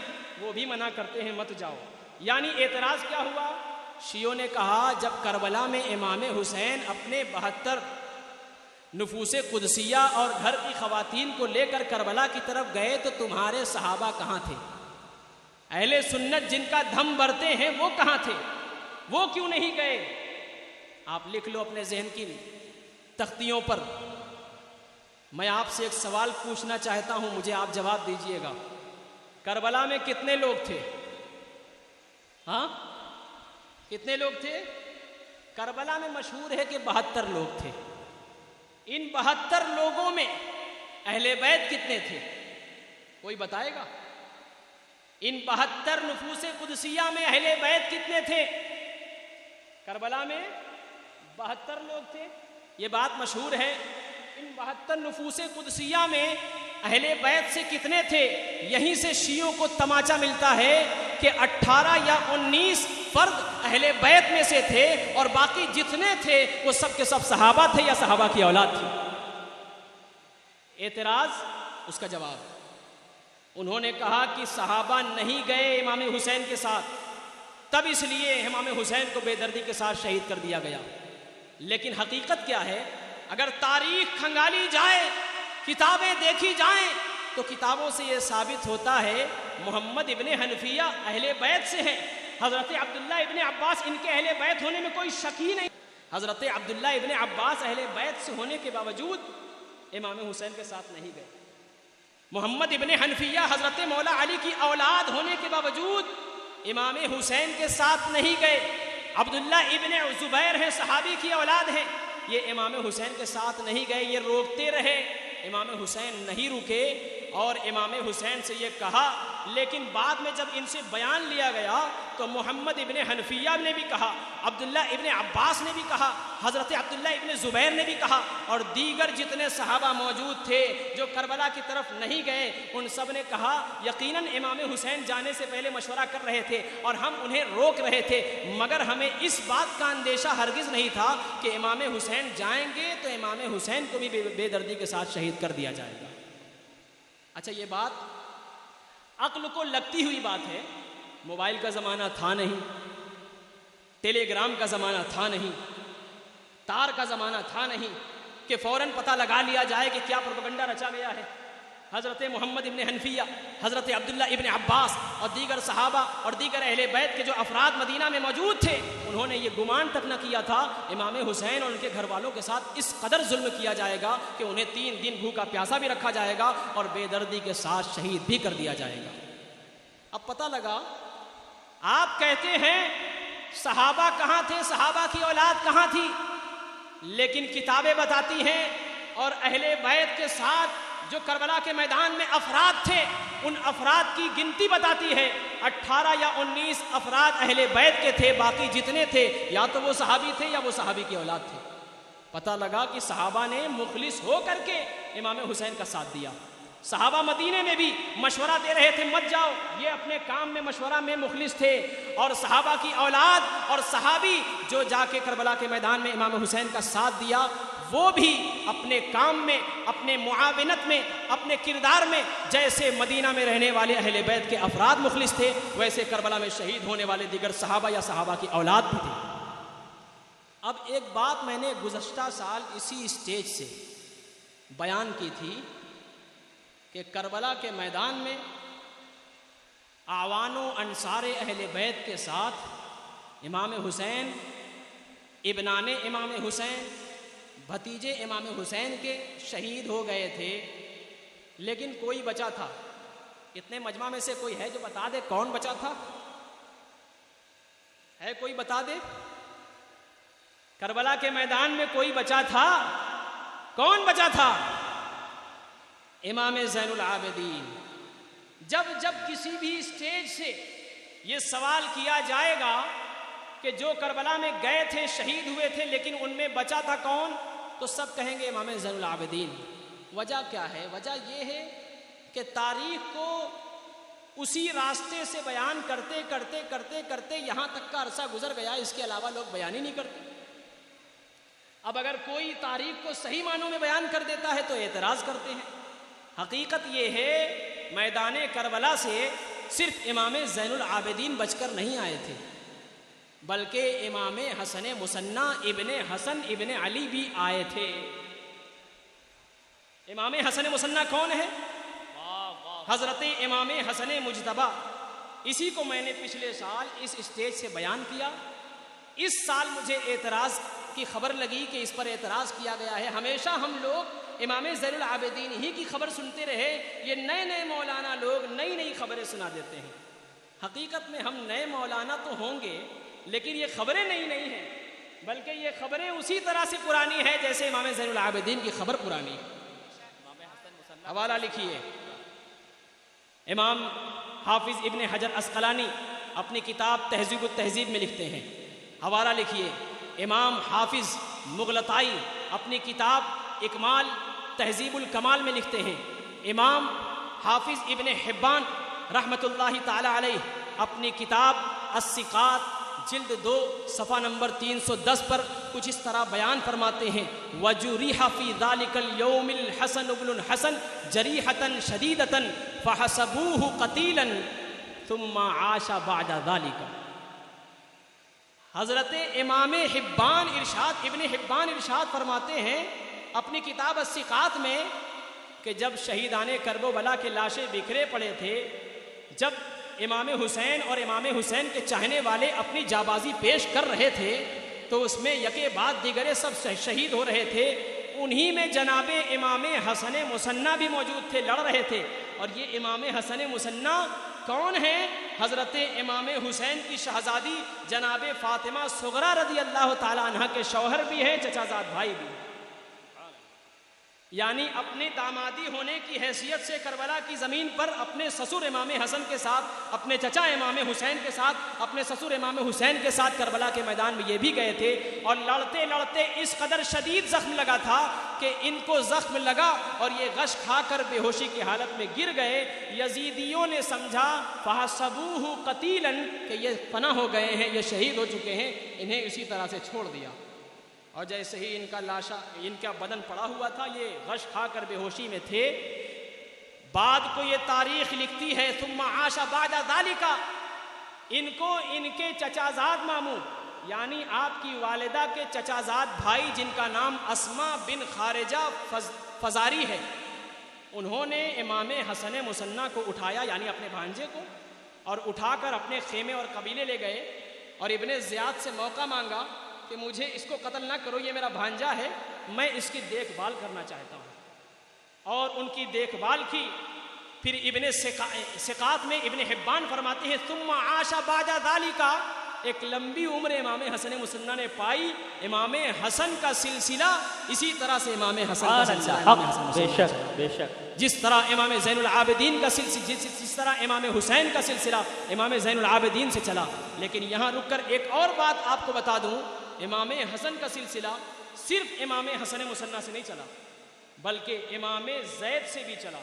وہ بھی منع کرتے ہیں مت جاؤ۔ یعنی اعتراض کیا ہوا؟ شیعوں نے کہا جب کربلا میں امام حسین اپنے 72 نفوس قدسیہ اور گھر کی خواتین کو لے کر کربلا کی طرف گئے تو تمہارے صحابہ کہاں تھے؟ اہل سنت جن کا دھم برتے ہیں وہ کہاں تھے؟ وہ کیوں نہیں گئے؟ آپ لکھ لو اپنے ذہن کی تختیوں پر۔ میں آپ سے ایک سوال پوچھنا چاہتا ہوں، مجھے آپ جواب دیجئے گا۔ کربلا میں کتنے لوگ تھے؟ ہاں کتنے لوگ تھے؟ کربلا میں مشہور ہے کہ 72 لوگ تھے۔ ان 72 لوگوں میں اہل بیت کتنے تھے؟ کوئی بتائے گا؟ ان 72 نفوس قدسیہ میں اہل بیت کتنے تھے؟ کربلا میں 72 لوگ تھے، یہ بات مشہور ہے۔ ان 72 نفوس قدسیہ میں اہل بیت سے کتنے تھے؟ یہیں سے شیعوں کو تماچا ملتا ہے کہ 18 یا 19 فرد اہل بیت میں سے تھے، اور باقی جتنے تھے وہ سب کے سب صحابہ تھے یا صحابہ کی اولاد تھی۔ اعتراض، اس کا جواب، انہوں نے کہا کہ صحابہ نہیں گئے امام حسین کے ساتھ، تب اس لیے امام حسین کو بے دردی کے ساتھ شہید کر دیا گیا۔ لیکن حقیقت کیا ہے؟ اگر تاریخ کھنگالی جائے، کتابیں دیکھی جائیں، تو کتابوں سے یہ ثابت ہوتا ہے محمد ابن حنفیہ اہل بیت سے ہیں۔ حضرت عبداللہ ابن عباس ان کے اہل بیت ہونے میں کوئی شک ہی نہیں۔ حضرت عبداللہ ابن عباس اہل بیت سے ہونے کے باوجود امام حسین کے ساتھ نہیں گئے۔ محمد ابن حنفیہ حضرت مولا علی کی اولاد ہونے کے باوجود امام حسین کے ساتھ نہیں گئے۔ عبداللہ ابن زبیر ہیں، صحابی کی اولاد ہیں، یہ امام حسین کے ساتھ نہیں گئے، یہ روکتے رہے، امام حسین نہیں رکے، اور امام حسین سے یہ کہا۔ لیکن بعد میں جب ان سے بیان لیا گیا تو محمد ابن حنفیہ نے بھی کہا، عبداللہ ابن عباس نے بھی کہا، حضرت عبداللہ ابن زبیر نے بھی کہا، اور دیگر جتنے صحابہ موجود تھے جو کربلا کی طرف نہیں گئے، ان سب نے کہا یقیناً امام حسین جانے سے پہلے مشورہ کر رہے تھے اور ہم انہیں روک رہے تھے، مگر ہمیں اس بات کا اندیشہ ہرگز نہیں تھا کہ امام حسین جائیں گے تو امام حسین کو بھی بے دردی کے ساتھ شہید کر دیا جائے گا۔ اچھا، یہ بات عقل کو لگتی ہوئی بات ہے۔ موبائل کا زمانہ تھا نہیں، ٹیلی گرام کا زمانہ تھا نہیں، تار کا زمانہ تھا نہیں کہ فوراً پتہ لگا لیا جائے کہ کیا پروپیگنڈا رچا گیا ہے۔ حضرت محمد ابن حنفیہ، حضرت عبداللہ ابن عباس اور دیگر صحابہ اور دیگر اہل بیت کے جو افراد مدینہ میں موجود تھے، انہوں نے یہ گمان تک نہ کیا تھا امام حسین اور ان کے گھر والوں کے ساتھ اس قدر ظلم کیا جائے گا کہ انہیں 3 دن بھوکا پیاسا بھی رکھا جائے گا اور بے دردی کے ساتھ شہید بھی کر دیا جائے گا۔ اب پتہ لگا، آپ کہتے ہیں صحابہ کہاں تھے، صحابہ کی اولاد کہاں تھی، لیکن کتابیں بتاتی ہیں اور اہل بیت کے ساتھ جو کربلا کے میدان میں افراد تھے، ان افراد کی گنتی بتاتی ہے 18 یا 19 افراد اہل بیت کے تھے، باقی جتنے تھے یا تو وہ صحابی تھے یا وہ صحابی کی اولاد تھے۔ پتہ لگا کہ صحابہ نے مخلص ہو کر کے امام حسین کا ساتھ دیا، صحابہ مدینے میں بھی مشورہ دے رہے تھے مت جاؤ، یہ اپنے کام میں مشورہ میں مخلص تھے، اور صحابہ کی اولاد اور صحابی جو جا کے کربلا کے میدان میں امام حسین کا ساتھ دیا، وہ بھی اپنے کام میں، اپنے معاونت میں، اپنے کردار میں جیسے مدینہ میں رہنے والے اہل بیت کے افراد مخلص تھے، ویسے کربلا میں شہید ہونے والے دیگر صحابہ یا صحابہ کی اولاد بھی تھے۔ اب ایک بات میں نے گزشتہ سال اسی اسٹیج سے بیان کی تھی کہ کربلا کے میدان میں اعوان و انصار اہل بیت کے ساتھ امام حسین، ابنان امام حسین، بھتیجے امام حسین کے شہید ہو گئے تھے، لیکن کوئی بچا تھا۔ اتنے مجمع میں سے کوئی ہے جو بتا دے کون بچا تھا؟ ہے کوئی بتا دے؟ کربلا کے میدان میں کوئی بچا تھا؟ کون بچا تھا؟ امام زین العابدین۔ جب کسی بھی اسٹیج سے یہ سوال کیا جائے گا کہ جو کربلا میں گئے تھے، شہید ہوئے تھے، لیکن ان میں بچا تھا کون، تو سب کہیں گے امام زین العابدین۔ وجہ کیا ہے؟ وجہ یہ ہے کہ تاریخ کو اسی راستے سے بیان کرتے کرتے کرتے کرتے یہاں تک کا عرصہ گزر گیا، اس کے علاوہ لوگ بیان ہی نہیں کرتے۔ اب اگر کوئی تاریخ کو صحیح معنوں میں بیان کر دیتا ہے تو اعتراض کرتے ہیں۔ حقیقت یہ ہے میدان کربلا سے صرف امام زین العابدین بچ کر نہیں آئے تھے، بلکہ امام حسن مثنی ابن حسن ابن علی بھی آئے تھے۔ امام حسن مثنی کون ہے؟ حضرت امام حسن مجتبی۔ اسی کو میں نے پچھلے سال اس اسٹیج سے بیان کیا۔ اس سال مجھے اعتراض کی خبر لگی کہ اس پر اعتراض کیا گیا ہے۔ ہمیشہ ہم لوگ امام زین العابدین ہی کی خبر سنتے رہے، یہ نئے نئے مولانا لوگ نئی نئی خبریں سنا دیتے ہیں۔ حقیقت میں ہم نئے مولانا تو ہوں گے، لیکن یہ خبریں نئی نہیں ہیں، بلکہ یہ خبریں اسی طرح سے پرانی ہے جیسے امام زین العابدین کی خبر پرانی ہے۔ حوالہ لکھیے، امام حافظ ابن حجر عسقلانی اپنی کتاب تہذیب التہذیب میں لکھتے ہیں، حوالہ لکھیے، امام حافظ مغلطائی اپنی کتاب اکمال تہذیب الکمال میں لکھتے ہیں، امام حافظ ابن حبان رحمۃ اللہ تعالی علیہ اپنی کتاب الثقات جلد 2 صفحہ نمبر 310 پر کچھ اس طرح بیان فرماتے ہیں، وَجُرِحَ فِي ذَلِكَ الْيَوْمِ الْحَسَنُ بْنُ الْحَسَنِ جَرِيحَةً شَدِيدَةً فَحَسَبُوهُ قَتِيلًا ثُمَّ عَاشَ بَعْدَ ذَلِكَ۔ حضرت امام حبان ابن حبان ارشاد فرماتے ہیں اپنی کتاب الثقات میں کہ جب شہیدان کربلا کے لاشیں بکھرے پڑے تھے، جب امام حسین اور امام حسین کے چاہنے والے اپنی جابازی پیش کر رہے تھے تو اس میں یکے بعد دیگرے سب شہید ہو رہے تھے، انہی میں جناب امام حسن مثنی بھی موجود تھے، لڑ رہے تھے۔ اور یہ امام حسن مثنی کون ہیں؟ حضرت امام حسین کی شہزادی جناب فاطمہ صغرا رضی اللہ تعالی عنہ کے شوہر بھی ہیں، چچا زاد بھائی بھی، یعنی اپنے دامادی ہونے کی حیثیت سے کربلا کی زمین پر اپنے سسر امام حسن کے ساتھ، اپنے چچا امام حسین کے ساتھ، اپنے سسر امام حسین کے ساتھ کربلا کے میدان میں یہ بھی گئے تھے، اور لڑتے لڑتے اس قدر شدید زخم لگا تھا کہ ان کو زخم لگا اور یہ غش کھا کر بے ہوشی کی حالت میں گر گئے۔ یزیدیوں نے سمجھا فحسبوہ قتیلا کہ یہ فنا ہو گئے ہیں، یہ شہید ہو چکے ہیں، انہیں اسی طرح سے چھوڑ دیا۔ اور جیسے ہی ان کا بدن پڑا ہوا تھا، یہ غش کھا کر بے ہوشی میں تھے، بعد کو یہ تاریخ لکھتی ہے ثم عاش بعد ذالک، ان کو ان کے چچازاد ماموں یعنی آپ کی والدہ کے چچازاد بھائی جن کا نام اسما بن خارجہ فزاری ہے، انہوں نے امام حسن مثنی کو اٹھایا، یعنی اپنے بھانجے کو، اور اٹھا کر اپنے خیمے اور قبیلے لے گئے اور ابن زیاد سے موقع مانگا کہ مجھے اس کو قتل نہ کرو، یہ میرا بھانجا ہے، میں اس کی دیکھ بھال کرنا چاہتا ہوں۔ اور ان کی دیکھ بھال کی۔ پھر ابن ثقات میں ابن حبان فرماتے ہیں ثم عاش بعد ذالک، ایک لمبی عمر امام حسن مثنی نے پائی۔ امام حسن کا سلسلہ اسی طرح سے امام حسن کا سلسلہ، بے شک بے شک، جس طرح امام زین العابدین کا سلسلہ، جس طرح امام حسین کا سلسلہ امام زین العابدین سے چلا۔ لیکن یہاں رک کر ایک اور بات آپ کو بتا دوں، امام حسن کا سلسلہ صرف امام حسن مثنی سے نہیں چلا، بلکہ امام زید سے بھی چلا۔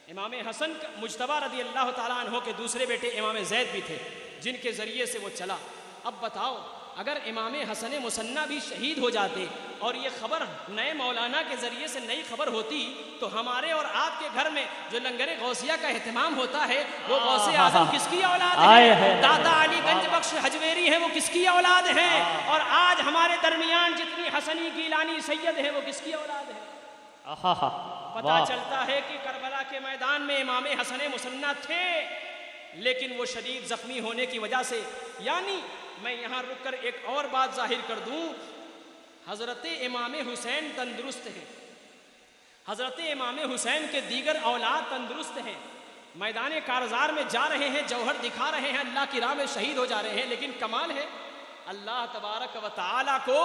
امام حسن مجتبی رضی اللہ تعالیٰ عنہ کے دوسرے بیٹے امام زید بھی تھے جن کے ذریعے سے وہ چلا. اب بتاؤ اگر امام حسن مصنع بھی شہید ہو جاتے اور یہ خبر نئے مولانا کے ذریعے سے نئی خبر ہوتی تو ہمارے اور آپ کے گھر میں جو لنگر غوثیہ کا اہتمام ہوتا ہے وہ غوث اعظم کس کی اولاد ہے؟ دادا علی گنج بخش حجویری ہیں وہ کس کی اولاد ہیں؟ اور آج ہمارے درمیان جتنی حسنی گیلانی سید ہیں وہ کس کی اولاد ہے؟ پتہ چلتا ہے کہ کربلا کے میدان میں امام حسن مصنع تھے لیکن وہ شدید زخمی ہونے کی وجہ سے، یعنی میں یہاں رک کر ایک اور بات ظاہر کر دوں، حضرت امام حسین تندرست ہیں، حضرت امام حسین کے دیگر اولاد تندرست ہیں، میدان کارزار میں جا رہے ہیں، جوہر دکھا رہے ہیں، اللہ کی راہ میں شہید ہو جا رہے ہیں، لیکن کمال ہے اللہ تبارک و تعالی کو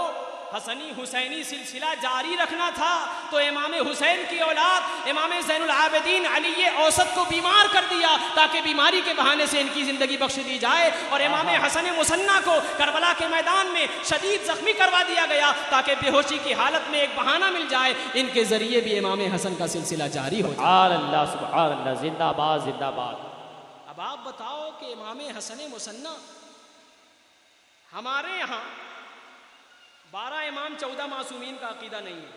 حسنی حسینی سلسلہ جاری رکھنا تھا تو امام حسین کی اولاد امام زین العابدین علی اوسط کو بیمار کر دیا تاکہ بیماری کے بہانے سے ان کی زندگی بخش دی جائے، اور امام حسن مصنع کو کربلا کے میدان میں شدید زخمی کروا دیا گیا تاکہ بے ہوشی کی حالت میں ایک بہانہ مل جائے، ان کے ذریعے بھی امام حسن کا سلسلہ جاری ہو جائے. سبحان اللہ، زندہ باد زندہ باد. اب آپ بتاؤ کہ امام حسن مصنع ہمارے یہاں 12 امام 14 معصومین کا عقیدہ نہیں ہے،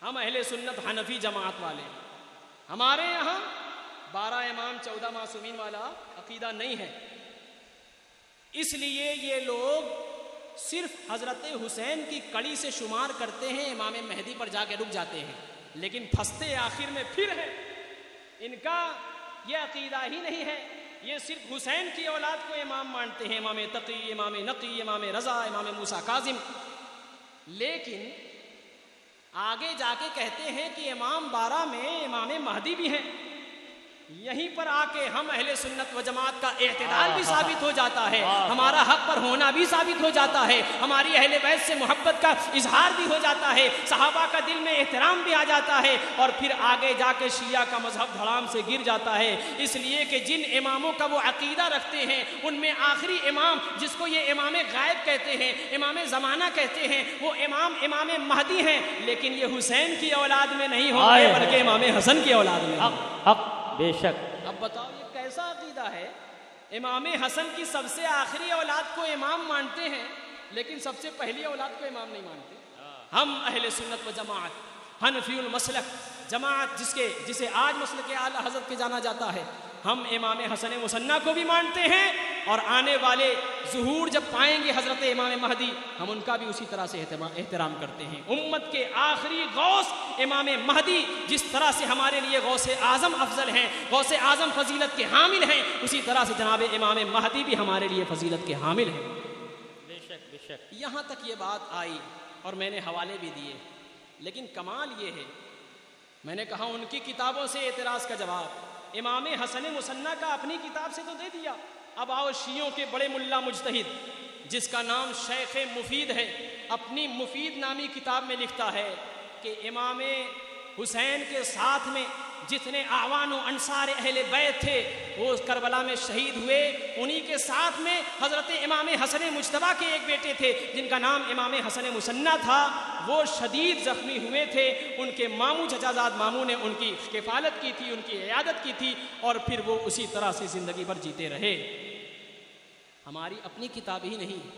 ہم اہل سنت حنفی جماعت والے ہیں، ہمارے یہاں 12 امام 14 معصومین والا عقیدہ نہیں ہے، اس لیے یہ لوگ صرف حضرت حسین کی کڑی سے شمار کرتے ہیں، امام مہدی پر جا کے رک جاتے ہیں، لیکن پھنستے آخر میں پھر ہے، ان کا یہ عقیدہ ہی نہیں ہے، یہ صرف حسین کی اولاد کو امام مانتے ہیں، امام تقی، امام نقی، امام رضا، امام موسیٰ کاظم، لیکن آگے جا کے کہتے ہیں کہ امام 12 میں امام مہدی بھی ہیں. یہیں پر آ کے ہم اہل سنت و جماعت کا اعتدال بھی ثابت ہو جاتا ہے، ہمارا حق پر ہونا بھی ثابت ہو جاتا ہے، ہماری اہل بیت سے محبت کا اظہار بھی ہو جاتا ہے، صحابہ کا دل میں احترام بھی آ جاتا ہے، اور پھر آگے جا کے شیعہ کا مذہب دھڑام سے گر جاتا ہے، اس لیے کہ جن اماموں کا وہ عقیدہ رکھتے ہیں ان میں آخری امام جس کو یہ امام غائب کہتے ہیں، امام زمانہ کہتے ہیں، وہ امام مہدی ہیں، لیکن یہ حسین کی اولاد میں نہیں ہوں گے بلکہ امام حسن کی اولاد میں. حق بے شک. اب بتاؤ یہ کیسا عقیدہ ہے؟ امام حسن کی سب سے آخری اولاد کو امام مانتے ہیں لیکن سب سے پہلی اولاد کو امام نہیں مانتے. ہم اہل سنت و جماعت حنفی المسلک جماعت جسے آج مسلک اعلی حضرت کے جانا جاتا ہے، ہم امام حسن مصنع کو بھی مانتے ہیں، اور آنے والے ظہور جب پائیں گے حضرت امام مہدی ہم ان کا بھی اسی طرح سے احترام کرتے ہیں. امت کے آخری غوث امام مہدی جس طرح سے ہمارے لیے غوث اعظم افضل ہیں، غوث اعظم فضیلت کے حامل ہیں، اسی طرح سے جناب امام مہدی بھی ہمارے لیے فضیلت کے حامل ہیں. بے شک بے شک. یہاں تک یہ بات آئی اور میں نے حوالے بھی دیے، لیکن کمال یہ ہے میں نے کہا ان کی کتابوں سے اعتراض کا جواب امام حسن مصنع کا اپنی کتاب سے تو دے دیا. اب آؤ شیعوں کے بڑے ملا مجتہد جس کا نام شیخ مفید ہے، اپنی مفید نامی کتاب میں لکھتا ہے کہ امام حسین کے ساتھ میں جتنے اعوان و انصار اہل بیت تھے وہ کربلا میں شہید ہوئے، انہی کے ساتھ میں حضرت امام حسن مجتبی کے ایک بیٹے تھے جن کا نام امام حسن مصنع تھا، وہ شدید زخمی ہوئے تھے، ان کے ماموں چچا زاد ماموں نے ان کی کفالت کی تھی، ان کی عیادت کی تھی، اور پھر وہ اسی طرح سے زندگی بھر جیتے رہے. ہماری اپنی کتاب ہی نہیں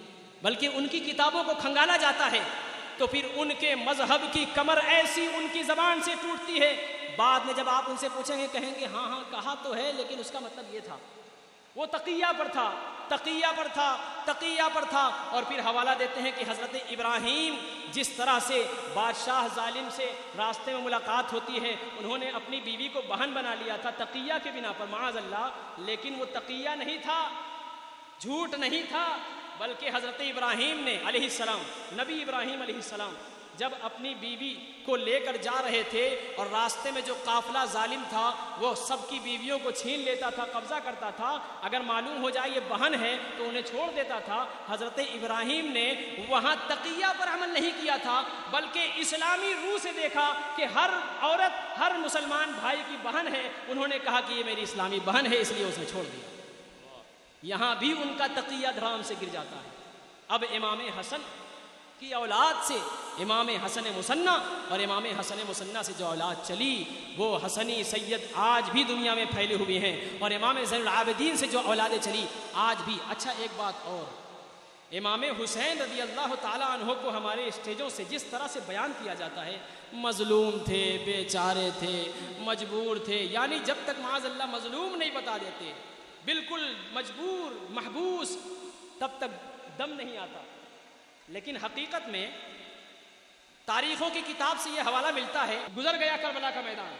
بلکہ ان کی کتابوں کو کھنگالا جاتا ہے تو پھر ان کے مذہب کی کمر ایسی ان کی زبان سے ٹوٹتی ہے، بعد میں جب آپ ان سے پوچھیں گے کہیں گے ہاں ہاں کہا تو ہے لیکن اس کا مطلب یہ تھا، وہ تقیہ پر تھا، تقیہ پر تھا، تقیہ پر تھا. اور پھر حوالہ دیتے ہیں کہ حضرت ابراہیم جس طرح سے بادشاہ ظالم سے راستے میں ملاقات ہوتی ہے، انہوں نے اپنی بیوی کو بہن بنا لیا تھا تقیہ کے بنا پر معاذ اللہ، لیکن وہ تقیہ نہیں تھا، جھوٹ نہیں تھا، بلکہ حضرت ابراہیم نے علیہ السلام، نبی ابراہیم علیہ السلام جب اپنی بیوی کو لے کر جا رہے تھے اور راستے میں جو قافلہ ظالم تھا وہ سب کی بیویوں کو چھین لیتا تھا، قبضہ کرتا تھا، اگر معلوم ہو جائے یہ بہن ہے تو انہیں چھوڑ دیتا تھا. حضرت ابراہیم نے وہاں تقیہ پر عمل نہیں کیا تھا بلکہ اسلامی روح سے دیکھا کہ ہر عورت ہر مسلمان بھائی کی بہن ہے، انہوں نے کہا کہ یہ میری اسلامی بہن ہے، اس لیے اس نے چھوڑ دیا. یہاں بھی ان کا تقیہ دھڑام سے گر جاتا ہے. اب امام حسن کی اولاد سے امام حسن مصنع اور امام حسن مصنع سے جو اولاد چلی وہ حسنی سید آج بھی دنیا میں پھیلے ہوئے ہیں، اور امام زین العابدین سے جو اولادیں چلی آج بھی۔ اچھا ایک بات اور، امام حسین رضی اللہ تعالیٰ عنہ کو ہمارے اسٹیجوں سے جس طرح سے بیان کیا جاتا ہے، مظلوم تھے، بیچارے تھے، مجبور تھے، یعنی جب تک معاذ اللہ مظلوم نہیں بتا دیتے، بالکل مجبور محبوس، تب تک دم نہیں آتا۔ لیکن حقیقت میں تاریخوں کی کتاب سے یہ حوالہ ملتا ہے، گزر گیا کربلا کا میدان،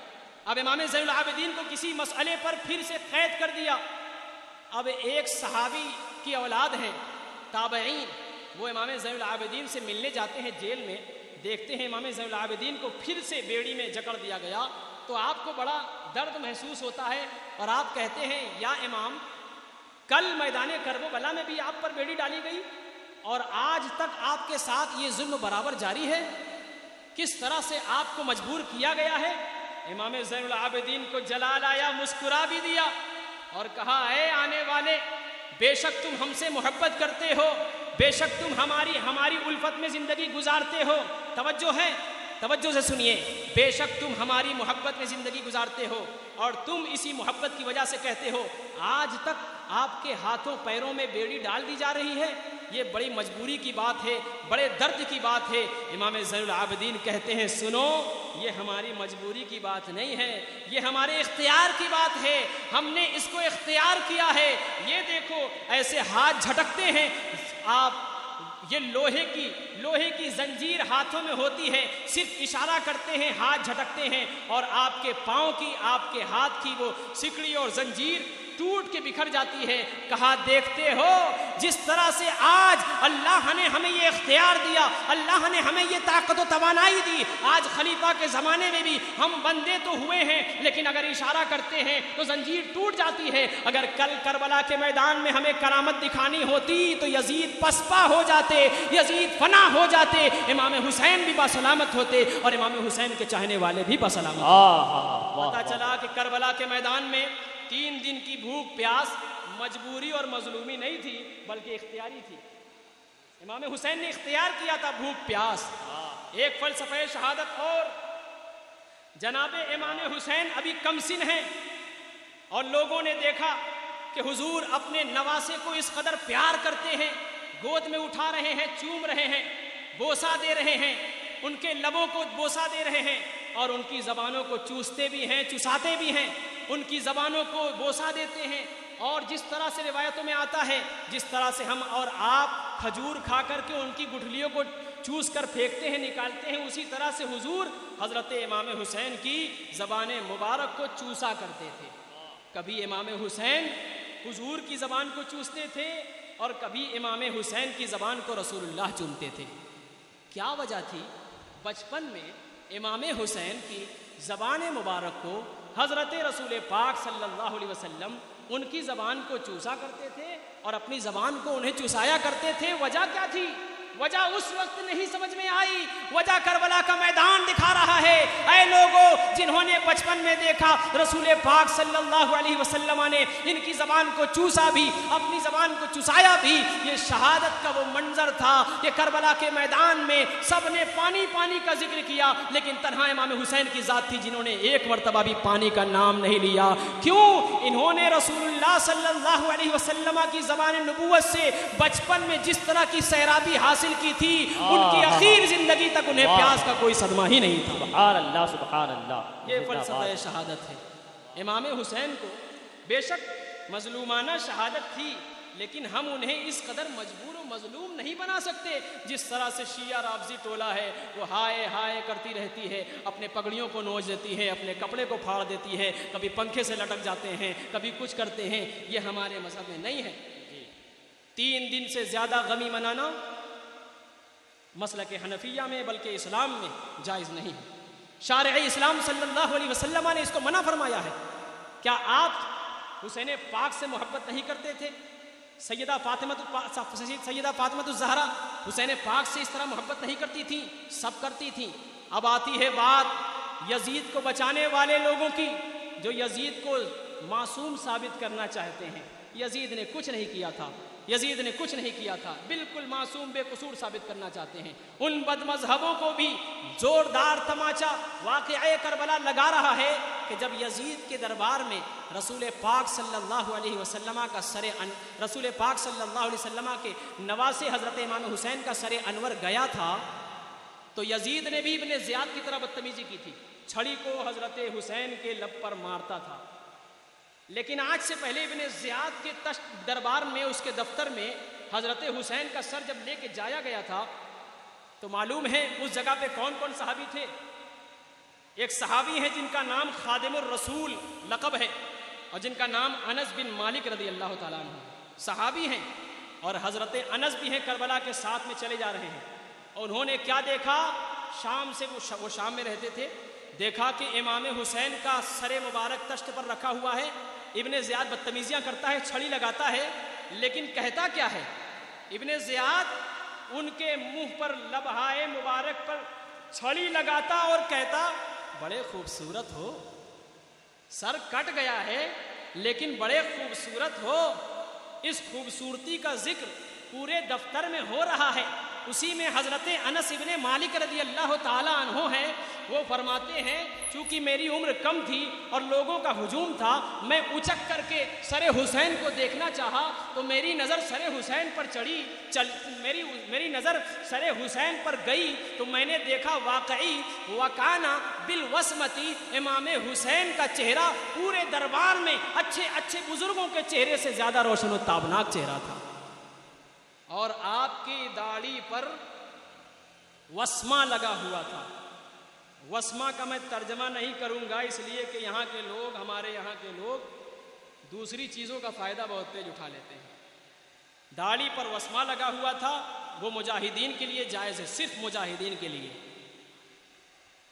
اب امام زین العابدین کو کسی مسئلے پر پھر سے قید کر دیا۔ اب ایک صحابی کی اولاد ہیں تابعین، وہ امام زین العابدین سے ملنے جاتے ہیں جیل میں، دیکھتے ہیں امام زین العابدین کو پھر سے بیڑی میں جکڑ دیا گیا، تو آپ کو بڑا درد محسوس ہوتا ہے اور آپ کہتے ہیں یا امام، کل میدان کرب و بلا میں بھی آپ پر بیڑی ڈالی گئی اور آج تک آپ کے ساتھ یہ ظلم برابر جاری ہے، کس طرح سے آپ کو مجبور کیا گیا ہے؟ امام زین العابدین کو جلال آیا، مسکرا بھی دیا اور کہا اے آنے والے، بے شک تم ہم سے محبت کرتے ہو، بے شک تم ہماری الفت میں زندگی گزارتے ہو، توجہ ہے، توجہ سے سنیے، بے شک تم ہماری محبت میں زندگی گزارتے ہو اور تم اسی محبت کی وجہ سے کہتے ہو آج تک آپ کے ہاتھوں پیروں میں بیڑی ڈال دی جا رہی ہے، یہ بڑی مجبوری کی بات ہے، بڑے درد کی بات ہے۔ امام زین العابدین کہتے ہیں سنو، یہ ہماری مجبوری کی بات نہیں ہے، یہ ہمارے اختیار کی بات ہے، ہم نے اس کو اختیار کیا ہے۔ یہ دیکھو ایسے ہاتھ جھٹکتے ہیں آپ، یہ لوہے کی زنجیر ہاتھوں میں ہوتی ہے، صرف اشارہ کرتے ہیں، ہاتھ جھٹکتے ہیں اور آپ کے پاؤں کی، آپ کے ہاتھ کی وہ سکڑی اور زنجیر ٹوٹ کے بکھر جاتی ہے۔ کہا دیکھتے ہو جس طرح سے آج اللہ نے ہمیں یہ اختیار دیا، اللہ نے ہمیں یہ طاقت و توانائی دی، آج خلیفہ کے زمانے میں بھی ہم بندے تو ہوئے ہیں لیکن اگر اشارہ کرتے ہیں تو زنجیر ٹوٹ جاتی ہے۔ اگر کل کربلا کے میدان میں ہمیں کرامت دکھانی ہوتی تو یزید پسپا ہو جاتے، یزید فنا ہو جاتے، امام حسین بھی بسلامت ہوتے اور امام حسین کے چاہنے والے بھی بسلامت ہوتے۔ پتہ چلا کہ کربلا کے میدان میں 3 دن کی بھوک پیاس مجبوری اور مظلومی نہیں تھی بلکہ اختیاری تھی۔ امام حسین نے اختیار کیا تھا بھوک پیاس۔ ایک فلسفہ شہادت اور، جناب امام حسین ابھی کم سن ہیں اور لوگوں نے دیکھا کہ حضور اپنے نواسے کو اس قدر پیار کرتے ہیں، گود میں اٹھا رہے ہیں، چوم رہے ہیں، بوسہ دے رہے ہیں، ان کے لبوں کو بوسہ دے رہے ہیں اور ان کی زبانوں کو چوستے بھی ہیں، چساتے بھی ہیں، ان کی زبانوں کو بوسہ دیتے ہیں۔ اور جس طرح سے روایتوں میں آتا ہے، جس طرح سے ہم اور آپ کھجور کھا کر کے ان کی گٹھلیوں کو چوس کر پھینکتے ہیں، نکالتے ہیں، اسی طرح سے حضور حضرت امام حسین کی زبان مبارک کو چوسا کرتے تھے۔ کبھی امام حسین حضور کی زبان کو چوستے تھے اور کبھی امام حسین کی زبان کو رسول اللہ چومتے تھے۔ کیا وجہ تھی؟ بچپن میں امام حسین کی زبان مبارک کو حضرت رسول پاک صلی اللہ علیہ وسلم ان کی زبان کو چوسا کرتے تھے اور اپنی زبان کو انہیں چوسایا کرتے تھے۔ وجہ کیا تھی؟ وجہ اس وقت نہیں سمجھ میں آئی، وجہ کربلا کا میدان دکھا رہا ہے۔ اے لوگوں جنہوں نے بچپن میں دیکھا رسول پاک صلی اللہ علیہ وسلم نے ان کی زبان کو چوسا بھی، اپنی زبان کو چسایا بھی، یہ شہادت کا وہ منظر تھا۔ یہ کربلا کے میدان میں سب نے پانی پانی کا ذکر کیا لیکن تنہا امام حسین کی ذات تھی جنہوں نے ایک مرتبہ بھی پانی کا نام نہیں لیا۔ کیوں؟ انہوں نے رسول اللہ صلی اللہ علیہ وسلم کی زبان نبوت سے بچپن میں جس طرح کی سیرابی حاصل کی تھی، ان کی اخیر زندگی تک انہیں پیاس کا کوئی صدمہ ہی نہیں تھا۔ سبحان اللہ سبحان اللہ۔ یہ فلسفہ شہادت ہے۔ امام حسین کو بے شک مظلومانہ شہادت تھی لیکن ہم انہیں اس قدر مجبور و مظلوم نہیں بنا سکتے جس طرح سے شیعہ رافضی ٹولہ ہے وہ ہائے ہائے کرتی رہتی ہے، اپنے پگڑیوں کو نوچ دیتی ہے، اپنے کپڑے کو پھاڑ دیتی ہے، کبھی پنکھے سے لٹک جاتے ہیں، کبھی کچھ کرتے ہیں۔ یہ ہمارے مذہب میں نہیں ہے۔ 3 دن سے زیادہ غمی منانا مسلک حنفیہ میں بلکہ اسلام میں جائز نہیں ہے۔ شارع اسلام صلی اللہ علیہ وسلم نے اس کو منع فرمایا ہے۔ کیا آپ حسین پاک سے محبت نہیں کرتے تھے؟ سیدہ فاطمہ الزہرا حسین پاک سے اس طرح محبت نہیں کرتی تھیں؟ سب کرتی تھیں۔ اب آتی ہے بات یزید کو بچانے والے لوگوں کی جو یزید کو معصوم ثابت کرنا چاہتے ہیں۔ یزید نے کچھ نہیں کیا تھا، یزید نے کچھ نہیں کیا تھا، بالکل معصوم بے قصور ثابت کرنا چاہتے ہیں۔ ان بد مذہبوں کو بھی زوردار تماچا واقعہ کربلا لگا رہا ہے کہ جب یزید کے دربار میں رسول پاک صلی اللہ علیہ وسلم کے نواسے حضرت امام حسین کا سر انور گیا تھا تو یزید نے بھی ابن زیاد کی طرح بدتمیزی کی تھی، چھڑی کو حضرت حسین کے لب پر مارتا تھا۔ لیکن آج سے پہلے ابن زیاد کے دربار میں، اس کے دفتر میں حضرت حسین کا سر جب لے کے جایا گیا تھا تو معلوم ہے اس جگہ پہ کون کون صحابی تھے۔ ایک صحابی ہیں جن کا نام خادم الرسول لقب ہے اور جن کا نام انس بن مالک رضی اللہ تعالیٰ عنہ، صحابی ہیں اور حضرت انس بھی ہیں، کربلا کے ساتھ میں چلے جا رہے ہیں۔ اور انہوں نے کیا دیکھا؟ شام سے وہ شام میں رہتے تھے، دیکھا کہ امام حسین کا سر مبارک تشت پر رکھا ہوا ہے۔ ابن زیاد بدتمیزیاں کرتا ہے، چھڑی لگاتا ہے، لیکن کہتا کیا ہے؟ ابن زیاد ان کے منہ پر لبہائے مبارک پر چھڑی لگاتا اور کہتا بڑے خوبصورت ہو، سر کٹ گیا ہے لیکن بڑے خوبصورت ہو۔ اس خوبصورتی کا ذکر پورے دفتر میں ہو رہا ہے۔ اسی میں حضرت انس ابن مالک رضی اللہ تعالیٰ عنہ ہیں، وہ فرماتے ہیں چونکہ میری عمر کم تھی اور لوگوں کا ہجوم تھا، میں اچک کر کے سر حسین کو دیکھنا چاہا تو میری نظر سر حسین پر چڑھی، میری نظر سر حسین پر گئی تو میں نے دیکھا واقعی وکانا بالوسمتی، امام حسین کا چہرہ پورے دربار میں اچھے اچھے بزرگوں کے چہرے سے زیادہ روشن و تابناک چہرہ تھا، اور آپ کی داڑھی پر وسمہ لگا ہوا تھا۔ وسمہ کا میں ترجمہ نہیں کروں گا اس لیے کہ ہمارے یہاں کے لوگ دوسری چیزوں کا فائدہ بہت تیز اٹھا لیتے ہیں۔ داڑھی پر وسمہ لگا ہوا تھا، وہ مجاہدین کے لیے جائز ہے، صرف مجاہدین کے لیے۔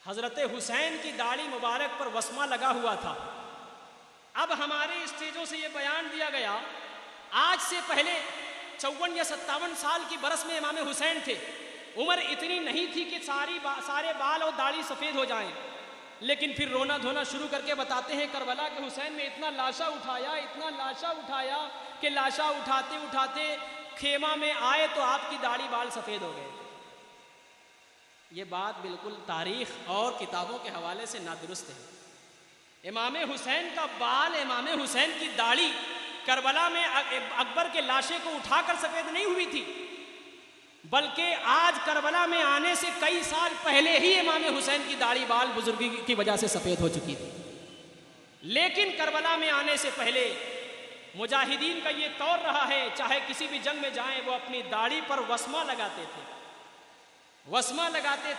حضرت حسین کی داڑھی مبارک پر وسمہ لگا ہوا تھا۔ اب ہمارے اسٹیجوں سے یہ بیان دیا گیا، آج سے پہلے 54 یا 57 سال کی برس میں امام حسین تھے، عمر اتنی نہیں تھی کہ سارے بال اور داڑھی سفید ہو جائیں، لیکن پھر رونا دھونا شروع کر کے بتاتے ہیں کربلا کے حسین میں اتنا لاشا اٹھایا کہ لاشا اٹھاتے اٹھاتے خیمہ میں آئے تو آپ کی داڑھی بال سفید ہو گئے۔ یہ بات بالکل تاریخ اور کتابوں کے حوالے سے نادرست ہے۔ امام حسین کا بال، امام حسین کی داڑھی کربلا میں اکبر کے لاشے کو اٹھا کر سفید نہیں ہوئی تھی، بلکہ آج کربلا میں آنے سے کئی سال پہلے ہی امام حسین کی داڑھی بال بزرگی کی وجہ سے سفید ہو چکی تھی۔ لیکن کربلا میں آنے سے پہلے مجاہدین کا یہ طور رہا ہے، چاہے کسی بھی جنگ میں جائیں وہ اپنی داڑھی پر وسمہ لگاتے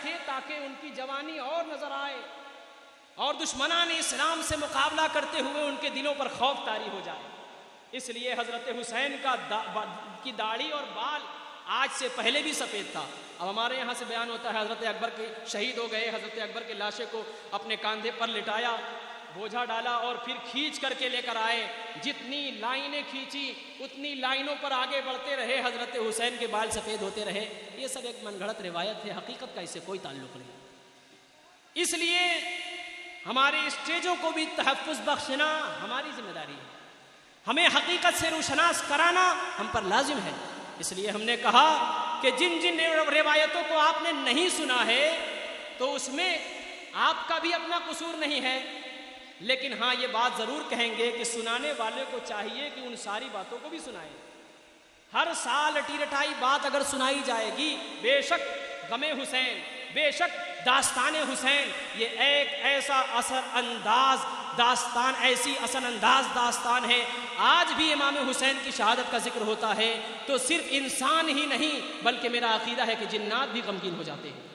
تھے تاکہ ان کی جوانی اور نظر آئے اور دشمنان اسلام سے مقابلہ کرتے ہوئے ان کے دلوں پر خوف طاری ہو جائے۔ اس لیے حضرت حسین کی داڑھی اور بال آج سے پہلے بھی سفید تھا۔ اب ہمارے یہاں سے بیان ہوتا ہے حضرت اکبر کے شہید ہو گئے، حضرت اکبر کے لاشے کو اپنے کاندھے پر لٹایا، بوجھا ڈالا اور پھر کھینچ کر کے لے کر آئے، جتنی لائنیں کھینچی اتنی لائنوں پر آگے بڑھتے رہے، حضرت حسین کے بال سفید ہوتے رہے۔ یہ سب ایک من گھڑت روایت ہے، حقیقت کا اس سے کوئی تعلق نہیں۔ اس لیے ہمارے اسٹیجوں کو بھی تحفظ بخشنا ہماری ذمہ داری ہے، ہمیں حقیقت سے روشناس کرانا ہم پر لازم ہے۔ اس لیے ہم نے کہا کہ جن روایتوں کو آپ نے نہیں سنا ہے تو اس میں آپ کا بھی اپنا قصور نہیں ہے، لیکن ہاں یہ بات ضرور کہیں گے کہ سنانے والے کو چاہیے کہ ان ساری باتوں کو بھی سنائیں۔ ہر سال رٹی رٹائی بات اگر سنائی جائے گی، بے شک غم حسین، بے شک داستان حسین، یہ ایک ایسا ایسی اثر انداز داستان ہے۔ آج بھی امام حسین کی شہادت کا ذکر ہوتا ہے تو صرف انسان ہی نہیں بلکہ میرا عقیدہ ہے کہ جنات بھی غمگین ہو جاتے ہیں،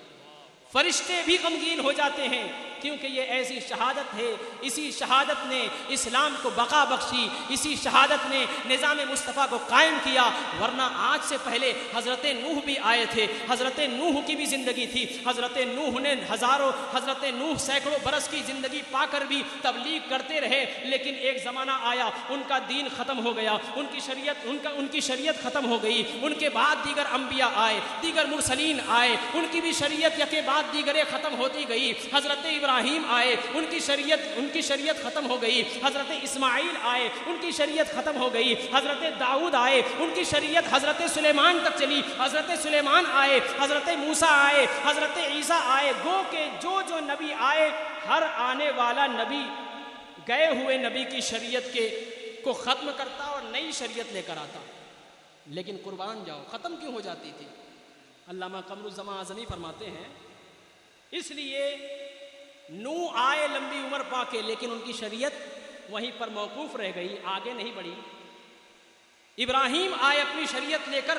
فرشتے بھی غمگین ہو جاتے ہیں، کیونکہ یہ ایسی شہادت ہے، اسی شہادت نے اسلام کو بقا بخشی، اسی شہادت نے نظام مصطفیٰ کو قائم کیا۔ ورنہ آج سے پہلے حضرت نوح بھی آئے تھے، حضرت نوح کی بھی زندگی تھی، حضرت نوح سینکڑوں برس کی زندگی پا کر بھی تبلیغ کرتے رہے، لیکن ایک زمانہ آیا ان کا دین ختم ہو گیا، ان کی شریعت ختم ہو گئی، ان کے بعد دیگر انبیاء آئے، دیگر مرسلین آئے، ان کی بھی شریعت یکے بعد دیگرے ختم ہوتی گئی۔ حضرت ابراہیم ابراہیم آئے ان کی شریعت ختم ہو گئی، حضرت اسماعیل آئے ان کی شریعت ختم ہو گئی، حضرت داؤد آئے ان کی شریعت حضرت سلیمان تک چلی، حضرت سلیمان آئے، حضرت موسیٰ آئے، حضرت عیسیٰ آئے، گو کہ جو نبی آئے ہر آنے والا نبی گئے ہوئے نبی کی شریعت کو ختم کرتا اور نئی شریعت لے کر آتا۔ لیکن قربان جاؤ ختم کیوں ہو جاتی تھی؟ علامہ قمر الزمان اعظمی فرماتے ہیں اس لیے نوح آئے لمبی عمر پا کے لیکن ان کی شریعت وہیں پر موقوف رہ گئی، آگے نہیں بڑھی۔ ابراہیم آئے اپنی شریعت لے کر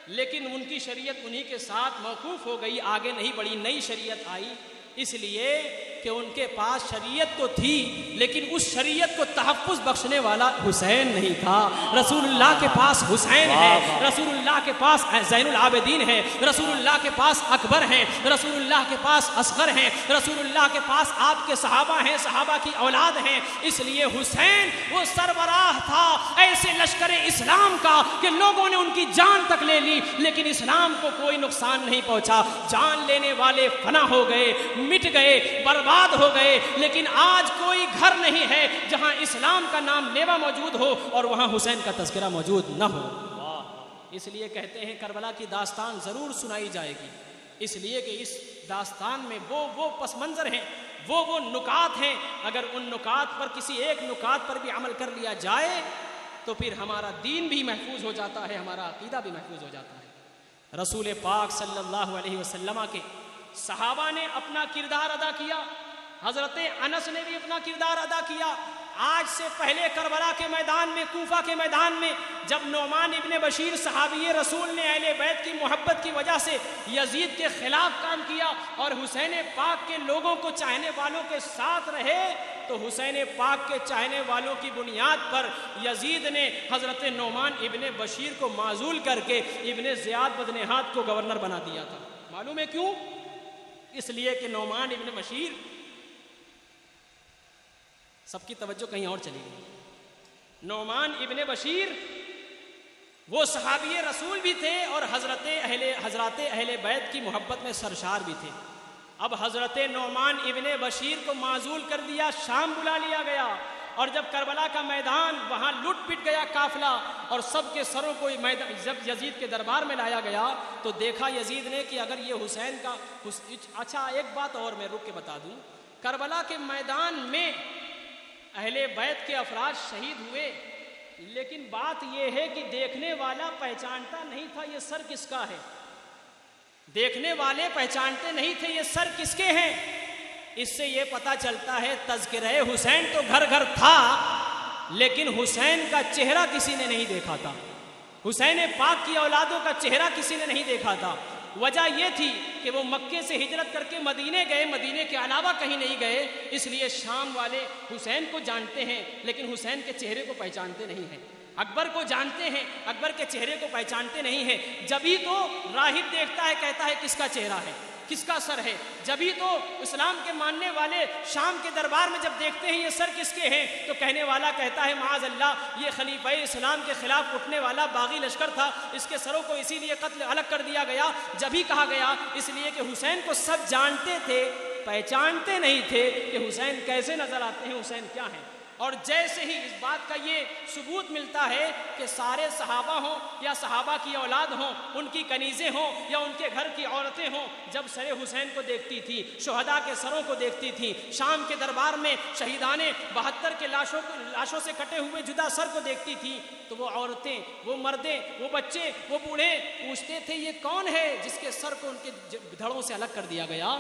لیکن ان کی شریعت انہی کے ساتھ موقوف ہو گئی، آگے نہیں بڑھی، نئی شریعت آئی، اس لیے کہ ان کے پاس شریعت تو تھی لیکن اس شریعت کو تحفظ بخشنے والا حسین نہیں تھا۔ رسول اللہ کے پاس حسین ہے، رسول اللہ کے پاس زین العابدین ہے، رسول اللہ کے پاس اکبر ہیں، رسول اللہ کے پاس اصغر ہیں، رسول اللہ کے پاس آپ کے صحابہ ہیں، صحابہ کی اولاد ہیں، اس لیے حسین وہ سربراہ تھا ایسے لشکر اسلام کا کہ لوگوں نے ان کی جان تک لے لی لیکن اسلام کو کوئی نقصان نہیں پہنچا۔ جان لینے والے فنا ہو گئے، مٹ گئے، برباد ہو گئے، لیکن آج کوئی گھر نہیں ہے جہاں اسلام کا نام لیوا موجود ہو اور وہاں حسین کا تذکرہ موجود نہ ہو۔ اس لیے کہتے ہیں کربلا کی داستان ضرور سنائی جائے گی، اس لیے کہ اس داستان میں وہ پس منظر ہیں، وہ نکات ہیں، اگر ان نکات پر کسی ایک نکات پر بھی عمل کر لیا جائے تو پھر ہمارا دین بھی محفوظ ہو جاتا ہے، ہمارا عقیدہ بھی محفوظ ہو جاتا ہے۔ رسول پاک صلی اللہ علیہ وسلم کے صحابہ نے اپنا کردار ادا کیا، حضرت انس نے بھی اپنا کردار ادا کیا۔ آج سے پہلے کربلا کے میدان میں، کوفہ کے میدان میں جب نعمان ابن بشیر صحابی رسول نے اہل بیت کی محبت کی وجہ سے یزید کے خلاف کام کیا اور حسین پاک کے لوگوں کو چاہنے والوں کے ساتھ رہے تو حسین پاک کے چاہنے والوں کی بنیاد پر یزید نے حضرت نعمان ابن بشیر کو معزول کر کے ابن زیاد بدنہاد کو گورنر بنا دیا تھا۔ معلوم ہے کیوں؟ اس لیے کہ نعمان ابن بشیر، سب کی توجہ کہیں اور چلی گئی، نعمان ابن بشیر وہ صحابی رسول بھی تھے اور حضرات اہل بیت کی محبت میں سرشار بھی تھے۔ اب حضرت نعمان ابن بشیر کو معزول کر دیا، شام بلا لیا گیا، اور جب کربلا کا میدان وہاں لٹ پٹ گیا قافلہ اور سب کے سروں کو جب یزید کے دربار میں لایا گیا تو دیکھا یزید نے کہ اگر یہ حسین کا اچھا ایک بات اور میں رک کے بتا دوں، کربلا کے میدان میں اہل بیت کے افراد شہید ہوئے لیکن بات یہ ہے کہ دیکھنے والا پہچانتا نہیں تھا یہ سر کس کا ہے، دیکھنے والے پہچانتے نہیں تھے یہ سر کس کے ہیں۔ اس سے یہ پتہ چلتا ہے تذکرہ حسین تو گھر گھر تھا لیکن حسین کا چہرہ کسی نے نہیں دیکھا تھا، حسین پاک کی اولادوں کا چہرہ کسی نے نہیں دیکھا تھا۔ وجہ یہ تھی کہ وہ مکے سے ہجرت کر کے مدینے گئے، مدینے کے علاوہ کہیں نہیں گئے، اس لیے شام والے حسین کو جانتے ہیں لیکن حسین کے چہرے کو پہچانتے نہیں ہیں، اکبر کو جانتے ہیں اکبر کے چہرے کو پہچانتے نہیں ہیں۔ جبھی تو راہب دیکھتا ہے کہتا ہے کس کا چہرہ ہے، کس کا سر ہے، جبھی تو اسلام کے ماننے والے شام کے دربار میں جب دیکھتے ہیں یہ سر کس کے ہیں تو کہنے والا کہتا ہے معاذ اللہ یہ خلیفہ اسلام کے خلاف اٹھنے والا باغی لشکر تھا، اس کے سروں کو اسی لیے قتل الگ کر دیا گیا۔ جبھی کہا گیا اس لیے کہ حسین کو سب جانتے تھے، پہچانتے نہیں تھے کہ حسین کیسے نظر آتے ہیں، حسین کیا ہیں۔ اور جیسے ہی اس بات کا یہ ثبوت ملتا ہے کہ سارے صحابہ ہوں یا صحابہ کی اولاد ہوں، ان کی کنیزیں ہوں یا ان کے گھر کی عورتیں ہوں، جب سر حسین کو دیکھتی تھی، شہداء کے سروں کو دیکھتی تھی، شام کے دربار میں شہیدان 72 کے لاشوں سے کٹے ہوئے جدا سر کو دیکھتی تھی تو وہ عورتیں، وہ مردیں، وہ بچے، وہ بوڑھے پوچھتے تھے یہ کون ہے جس کے سر کو ان کے دھڑوں سے الگ کر دیا گیا۔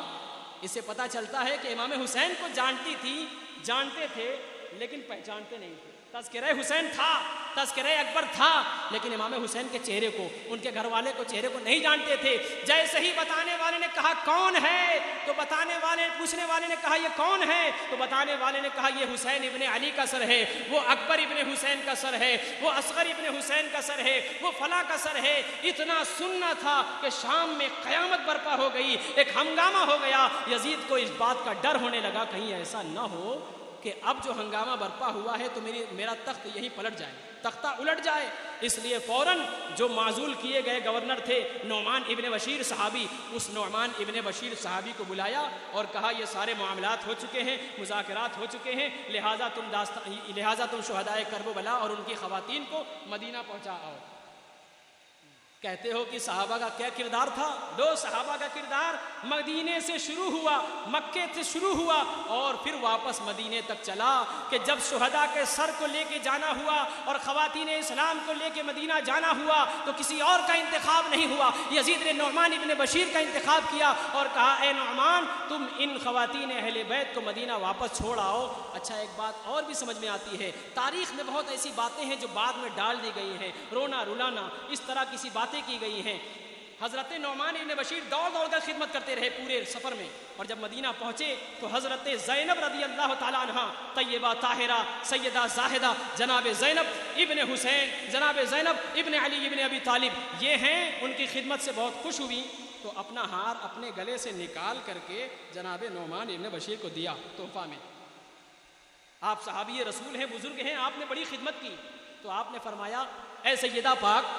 اس سے پتہ چلتا ہے کہ امام حسین کو جانتی تھی، جانتے تھے لیکن پہچانتے نہیں تھے۔ تذکرہ حسین تھا، تذکرہ اکبر تھا لیکن امام حسین کے چہرے کو، ان کے گھر والے کو چہرے کو نہیں جانتے تھے۔ جیسے ہی بتانے والے نے کہا کون ہے تو پوچھنے والے نے کہا یہ کون ہے تو بتانے والے نے کہا یہ حسین ابن علی کا سر ہے، وہ اکبر ابن حسین کا سر ہے، وہ اصغر ابن حسین کا سر ہے، وہ فلاں کا سر ہے۔ اتنا سننا تھا کہ شام میں قیامت برپا ہو گئی، ایک ہنگامہ ہو گیا، یزید کو اس بات کا ڈر ہونے لگا کہیں ایسا نہ ہو کہ اب جو ہنگامہ برپا ہوا ہے تو میرا تخت یہیں پلٹ جائے، تختہ الٹ جائے۔ اس لیے فوراً جو معزول کیے گئے گورنر تھے نعمان ابن بشیر صحابی، اس نعمان ابن بشیر صحابی کو بلایا اور کہا یہ سارے معاملات ہو چکے ہیں، مذاکرات ہو چکے ہیں، لہٰذا تم شہدائے کربلا اور ان کی خواتین کو مدینہ پہنچا آؤ۔ کہتے ہو کہ صحابہ کا کیا کردار تھا؟ دو صحابہ کا کردار مدینے سے شروع ہوا، مکے سے شروع ہوا اور پھر واپس مدینے تک چلا کہ جب شہداء کے سر کو لے کے جانا ہوا اور خواتین اسلام کو لے کے مدینہ جانا ہوا تو کسی اور کا انتخاب نہیں ہوا، یزید نے نعمان ابن بشیر کا انتخاب کیا اور کہا اے نعمان تم ان خواتین اہل بیت کو مدینہ واپس چھوڑ آؤ۔ اچھا ایک بات اور بھی سمجھ میں آتی ہے، تاریخ میں بہت ایسی باتیں ہیں جو بعد میں ڈال دی گئی ہیں، رونا رلانا اس طرح کسی باتیں کی گئی ہیں۔ حضرت نعمان ابن بشیر دوڑ دوڑ کر خدمت کرتے رہے پورے سفر میں، اور جب مدینہ پہنچے تو حضرت زینب رضی اللہ تعالیٰ عنہ، طیبہ طاہرہ سیدہ زاہدہ جناب زینب ابن حسین، جناب زینب ابن علی ابن ابی طالب، یہ ہیں، ان کی خدمت سے بہت خوش ہوئی تو اپنا ہار اپنے گلے سے نکال کر کے جناب نعمان ابن بشیر کو دیا تحفہ میں۔ آپ صحابی رسول ہیں، بزرگ ہیں، آپ نے بڑی خدمت کی تو آپ نے فرمایا اے سیدہ پاک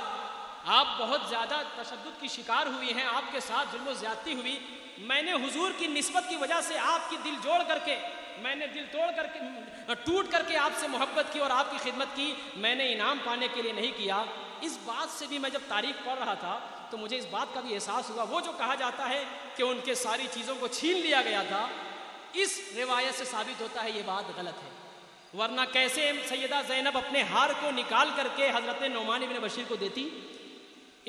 آپ بہت زیادہ تشدد کی شکار ہوئی ہیں، آپ کے ساتھ ظلم و زیادتی ہوئی، میں نے حضور کی نسبت کی وجہ سے آپ کی دل جوڑ کر کے، میں نے دل توڑ کر کے ٹوٹ کر کے آپ سے محبت کی اور آپ کی خدمت کی، میں نے انعام پانے کے لیے نہیں کیا۔ اس بات سے بھی میں جب تاریخ پڑھ رہا تھا تو مجھے اس بات کا بھی احساس ہوا، وہ جو کہا جاتا ہے کہ ان کے ساری چیزوں کو چھین لیا گیا تھا، اس روایت سے ثابت ہوتا ہے یہ بات غلط ہے، ورنہ کیسے سیدہ زینب اپنے ہار کو نکال کر کے حضرت نعمان ابن بشیر کو دیتی؟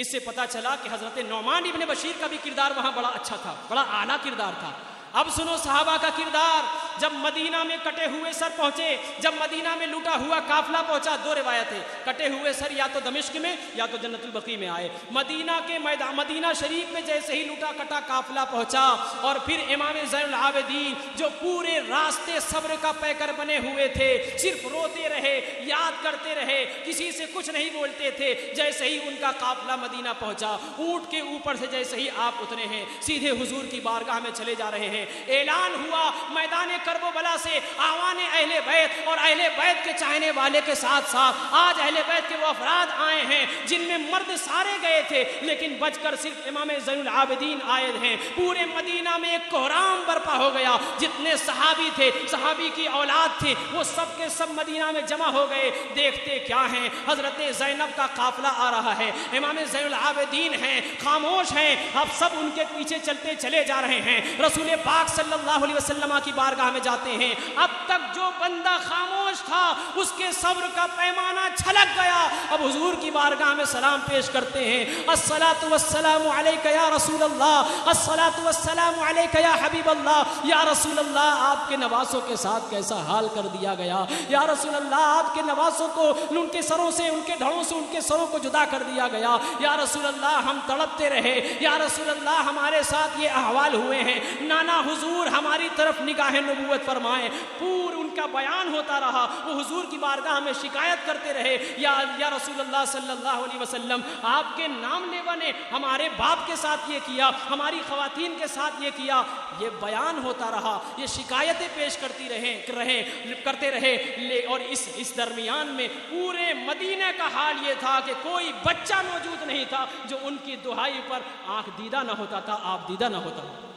اس سے پتہ چلا کہ حضرت نعمان ابن بشیر کا بھی کردار وہاں بڑا اچھا تھا، بڑا اعلیٰ کردار تھا۔ اب سنو صحابہ کا کردار، جب مدینہ میں کٹے ہوئے سر پہنچے، جب مدینہ میں لوٹا ہوا قافلہ پہنچا، دو روایت ہے، کٹے ہوئے سر یا تو دمشق میں یا تو جنت البقیع میں آئے، مدینہ کے میدان مدینہ شریف میں جیسے ہی لوٹا کٹا قافلہ پہنچا اور پھر امام زین العابدین جو پورے راستے صبر کا پیکر بنے ہوئے تھے، صرف روتے رہے، یاد کرتے رہے، کسی سے کچھ نہیں بولتے تھے، جیسے ہی ان کا قافلہ مدینہ پہنچا، اونٹ کے اوپر سے جیسے ہی آپ اترے ہیں سیدھے حضور کی بارگاہ میں چلے جا رہے ہیں، اعلان ہوا میدان کرب و بلا سے آوان اہل بیت اور اہل بیت کے چاہنے والے کے ساتھ ساتھ آج اہل بیت کے وہ افراد آئے ہیں جن میں مرد سارے گئے تھے لیکن بچ کر صرف امام زین العابدین آئے ہیں۔ پورے مدینہ میں ایک کوہرام برپا ہو گیا، جتنے صحابی تھے، صحابی کی اولاد تھی، وہ سب کے سب مدینہ میں جمع ہو گئے۔ دیکھتے کیا ہیں، حضرت زینب کا قافلہ آ رہا ہے، امام زین العابدین ہیں، خاموش ہیں، اب سب ان کے پیچھے چلتے چلے جا رہے ہیں۔ رسول پاک صلی اللہ علیہ وسلم کی بارگاہ میں جاتے ہیں، اب تک جو بندہ خاموش تھا اس کے صبر کا پیمانہ چھلک گیا، اب حضور کی بارگاہ میں سلام پیش کرتے ہیں، الصلاۃ والسلام علیک یا رسول اللہ، الصلاۃ والسلام علیک یا حبیب اللہ، یا رسول اللہ آپ کے نواسوں کے ساتھ کیسا حال کر دیا گیا، یا رسول اللہ آپ کے نواسوں کو ان کے سروں سے، ان کے دھڑوں سے ان کے سروں کو جدا کر دیا گیا، یا رسول اللہ ہم تڑپتے رہے، یا رسول اللہ ہمارے ساتھ یہ احوال ہوئے ہیں، نانا حضور ہماری طرف نگاہ نبوت فرمائیں۔ پور ان کا بیان ہوتا رہا، وہ حضور کی بارگاہ میں شکایت کرتے رہے، یا رسول اللہ صلی اللہ علیہ وسلم آپ کے نام لیوا نے ہمارے باپ کے ساتھ یہ کیا، ہماری خواتین کے ساتھ یہ کیا، یہ بیان ہوتا رہا، یہ شکایتیں پیش کرتے رہے اور اس درمیان میں پورے مدینہ کا حال یہ تھا کہ کوئی بچہ موجود نہیں تھا جو ان کی دہائی پر آنکھ دیدہ نہ ہوتا تھا، آپ دیدہ نہ ہوتا تھا،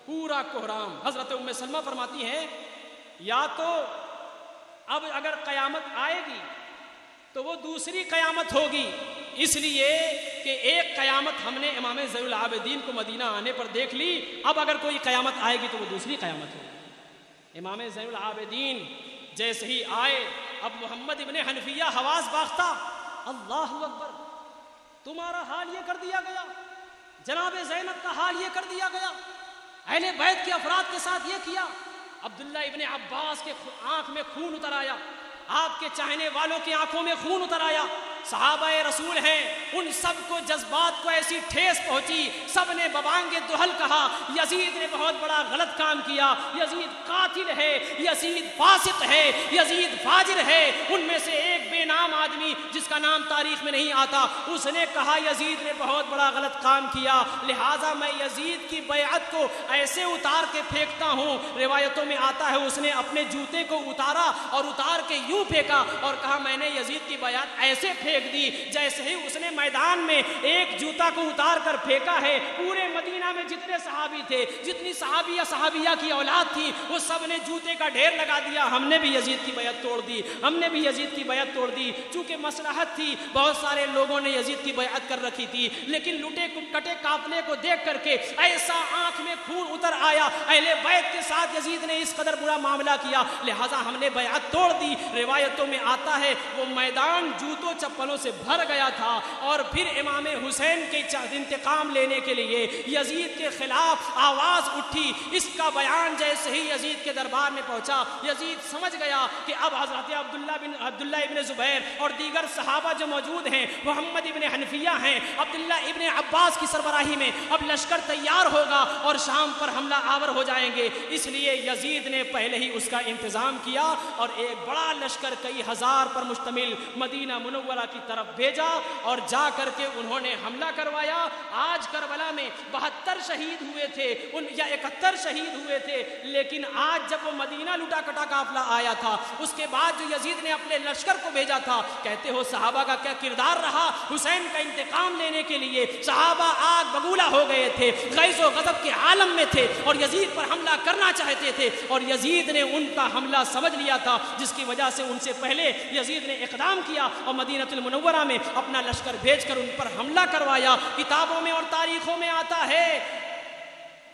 پورا کوہرام۔ حضرت ام سلمہ فرماتی ہیں یا تو اب اگر قیامت آئے گی تو وہ دوسری قیامت ہوگی، اس لیے کہ ایک قیامت ہم نے امام زین العابدین کو مدینہ آنے پر دیکھ لی، اب اگر کوئی قیامت آئے گی تو وہ دوسری قیامت ہوگی۔ امام زین العابدین جیسے ہی آئے، اب محمد ابن حنفیہ حواس باختہ، اللہ اکبر، تمہارا حال یہ کر دیا گیا، جناب زینب کا حال یہ کر دیا گیا، اہل بیت کے افراد کے ساتھ یہ کیا۔ عبداللہ ابن عباس کے آنکھ میں خون اتر آیا، آپ کے چاہنے والوں کی آنکھوں میں خون اتر آیا، صحابہ رسول ہیں، ان سب کو جذبات کو ایسی ٹھیس پہنچی، سب نے ببانگ دہل کہا یزید نے بہت بڑا غلط کام کیا، یزید قاتل ہے، یزید فاسق ہے، یزید فاجر ہے۔ ان میں سے ایک بے نام آدمی جس کا نام تاریخ میں نہیں آتا، اس نے کہا یزید نے بہت بڑا غلط کام کیا، لہٰذا میں یزید کی بیعت کو ایسے اتار کے پھینکتا ہوں۔ روایتوں میں آتا ہے اس نے اپنے جوتے کو اتارا اور اتار کے یوں پھینکا اور کہا میں نے یزید کی بیعت ایسے پھینک دی جیسے ہی اس نے میدان میں ایک جوتا کو اتار کر پھینکا ہے، پورے مدینہ میں جتنے صحابی تھے، جتنی صحابیہ صحابیہ کی اولاد تھی، وہ سب نے جوتے کا ڈھیر لگا دیا، ہم نے بھی یزید کی بیعت توڑ دی، ہم نے بھی یزید کی بیعت توڑ دی۔ چونکہ مصلحت تھی، بہت سارے لوگوں نے یزید کی بیعت کر رکھی تھی، لیکن لٹے کٹے قافلے کو دیکھ کر کے ایسا آنکھ میں خون اتر آیا، اہل بیت کے ساتھ یزید نے اس قدر برا معاملہ کیا، لہٰذا ہم نے بیعت توڑ دی۔ روایتوں میں آتا ہے وہ میدان جوتوں چپلوں سے بھر گیا تھا، اور پھر امام حسین کے انتقام لینے کے لیے یزید کے خلاف آواز اٹھی۔ اس کا بیان جیسے ہی یزید کے دربار میں پہنچا، یزید سمجھ گیا کہ اب حضرت عبداللہ ابن زبیر اور دیگر صحابہ جو موجود ہیں، محمد ابن حنفیہ ہیں، عبداللہ ابن عباس کی سربراہی میں اب لشکر تیار ہوگا اور شام پر حملہ آور ہو جائیں گے، اس لیے یزید نے پہلے ہی اس کا انتظام کیا اور ایک بڑا لشکر کئی ہزار پر مشتمل مدینہ منورہ کی طرف بھیجا اور جا کر کے انہوں نے حملہ کروایا۔ آج کربلا میں 72 شہید ہوئے تھے یا 71 شہید ہوئے تھے، لیکن آج جب وہ مدینہ لٹا کٹا قافلہ آیا تھا، اس کے بعد جو یزید نے اپنے لشکر کو بھیجا تھا، کہتے ہو صحابہ کا کیا کردار رہا حسین کا انتقام لینے کے لیے؟ صحابہ آگ بگولا ہو گئے تھے، غیظ و غضب کے عالم میں تھے اور یزید پر حملہ کرنا چاہتے تھے، اور یزید نے ان کا حملہ سمجھ لیا تھا، جس کی وجہ سے ان سے پہلے یزید نے اقدام کیا اور مدینہ المنورہ میں اپنا لشکر بھیج کر ان پر حملہ کروایا۔ کتابوں میں اور تاریخوں میں آتا ہے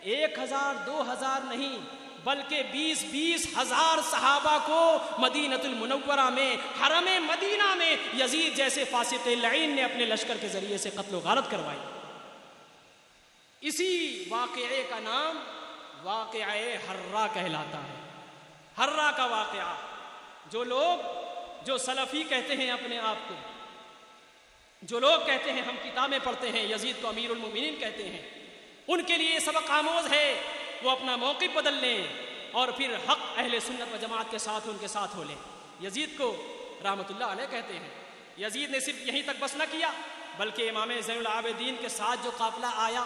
1000 2000 نہیں بلکہ 20 ہزار صحابہ کو مدینہ المنورہ میں حرم مدینہ میں یزید جیسے فاسق لعین نے اپنے لشکر کے ذریعے سے قتل و غارت کروائی۔ اسی واقعے کا نام واقعہ حرہ کہلاتا ہے۔ حرہ کا واقعہ، جو سلفی کہتے ہیں اپنے آپ کو، جو لوگ کہتے ہیں ہم کتابیں پڑھتے ہیں، یزید کو امیر المومنین کہتے ہیں، ان کے لیے سبق آموز ہے، وہ اپنا موقف بدل لیں اور پھر حق اہل سنت و جماعت کے ساتھ ان کے ساتھ ہو لیں۔ یزید کو رحمت اللہ علیہ کہتے ہیں۔ یزید نے صرف یہیں تک بس نہ کیا، بلکہ امام زین العابدین کے ساتھ جو قافلہ آیا،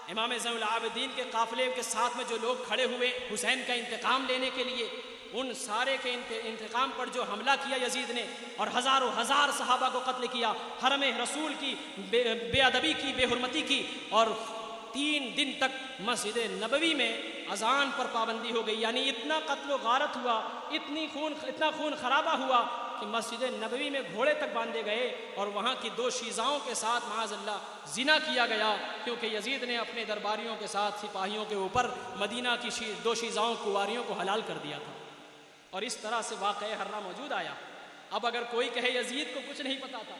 امام زین العابدین کے قافلے کے ساتھ میں جو لوگ کھڑے ہوئے حسین کا انتقام لینے کے لیے، ان سارے کے انتقام پر جو حملہ کیا یزید نے اور ہزاروں ہزار صحابہ کو قتل کیا، حرم رسول کی بے ادبی کی، بے حرمتی کی، اور 3 دن تک مسجد نبوی میں اذان پر پابندی ہو گئی، یعنی اتنا قتل و غارت ہوا، اتنا خون خرابہ ہوا کہ مسجد نبوی میں گھوڑے تک باندھے گئے اور وہاں کی 2 شیزاؤں کے ساتھ معاذ اللہ زنا کیا گیا، کیونکہ یزید نے اپنے درباریوں کے ساتھ سپاہیوں کے اوپر مدینہ کی 2 شیزاؤں کنواریوں کو حلال کر دیا تھا، اور اس طرح سے واقعہ حرہ موجود آیا۔ اب اگر کوئی کہے یزید کو کچھ نہیں پتا تھا،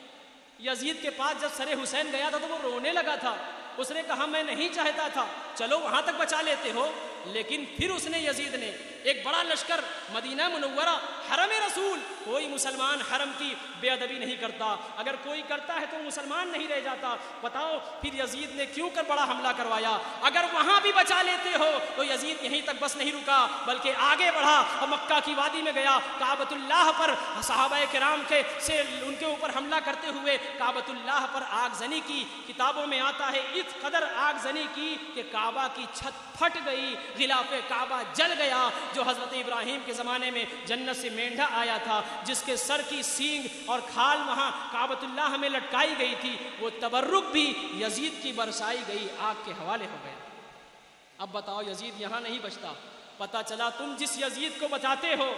یزید کے پاس جب سر حسین گیا تھا تو وہ رونے لگا تھا، اس نے کہا میں نہیں چاہتا تھا، چلو وہاں تک بچا لیتے ہو، لیکن پھر اس نے یزید نے ایک بڑا لشکر مدینہ منورہ حرم رسول، کوئی مسلمان حرم کی بے ادبی نہیں کرتا، اگر کوئی کرتا ہے تو مسلمان نہیں رہ جاتا، بتاؤ پھر یزید نے کیوں کر بڑا حملہ کروایا؟ اگر وہاں بھی بچا لیتے ہو تو یزید یہیں تک بس نہیں رکا، بلکہ آگے بڑھا اور مکہ کی وادی میں گیا، کعبۃ اللہ پر صحابہ کرام سے ان کے اوپر حملہ کرتے ہوئے کعبۃ اللہ پر آگ زنی کی۔ کتابوں میں آتا ہے اس قدر آگ زنی کی کہ کعبہ کی چھت پھٹ گئی، غلاف کعبہ جل گیا۔ جو حضرت ابراہیم کے زمانے میں جنت سے مینڈھا آیا تھا، جس کے سر کی سینگ اور کھال وہاں کعبۃ اللہ میں لٹکائی گئی تھی، وہ تبرک بھی یزید کی برسائی گئی آگ کے حوالے ہو گیا۔ اب بتاؤ یزید یہاں نہیں بچتا، پتہ چلا تم جس یزید کو بچاتے ہو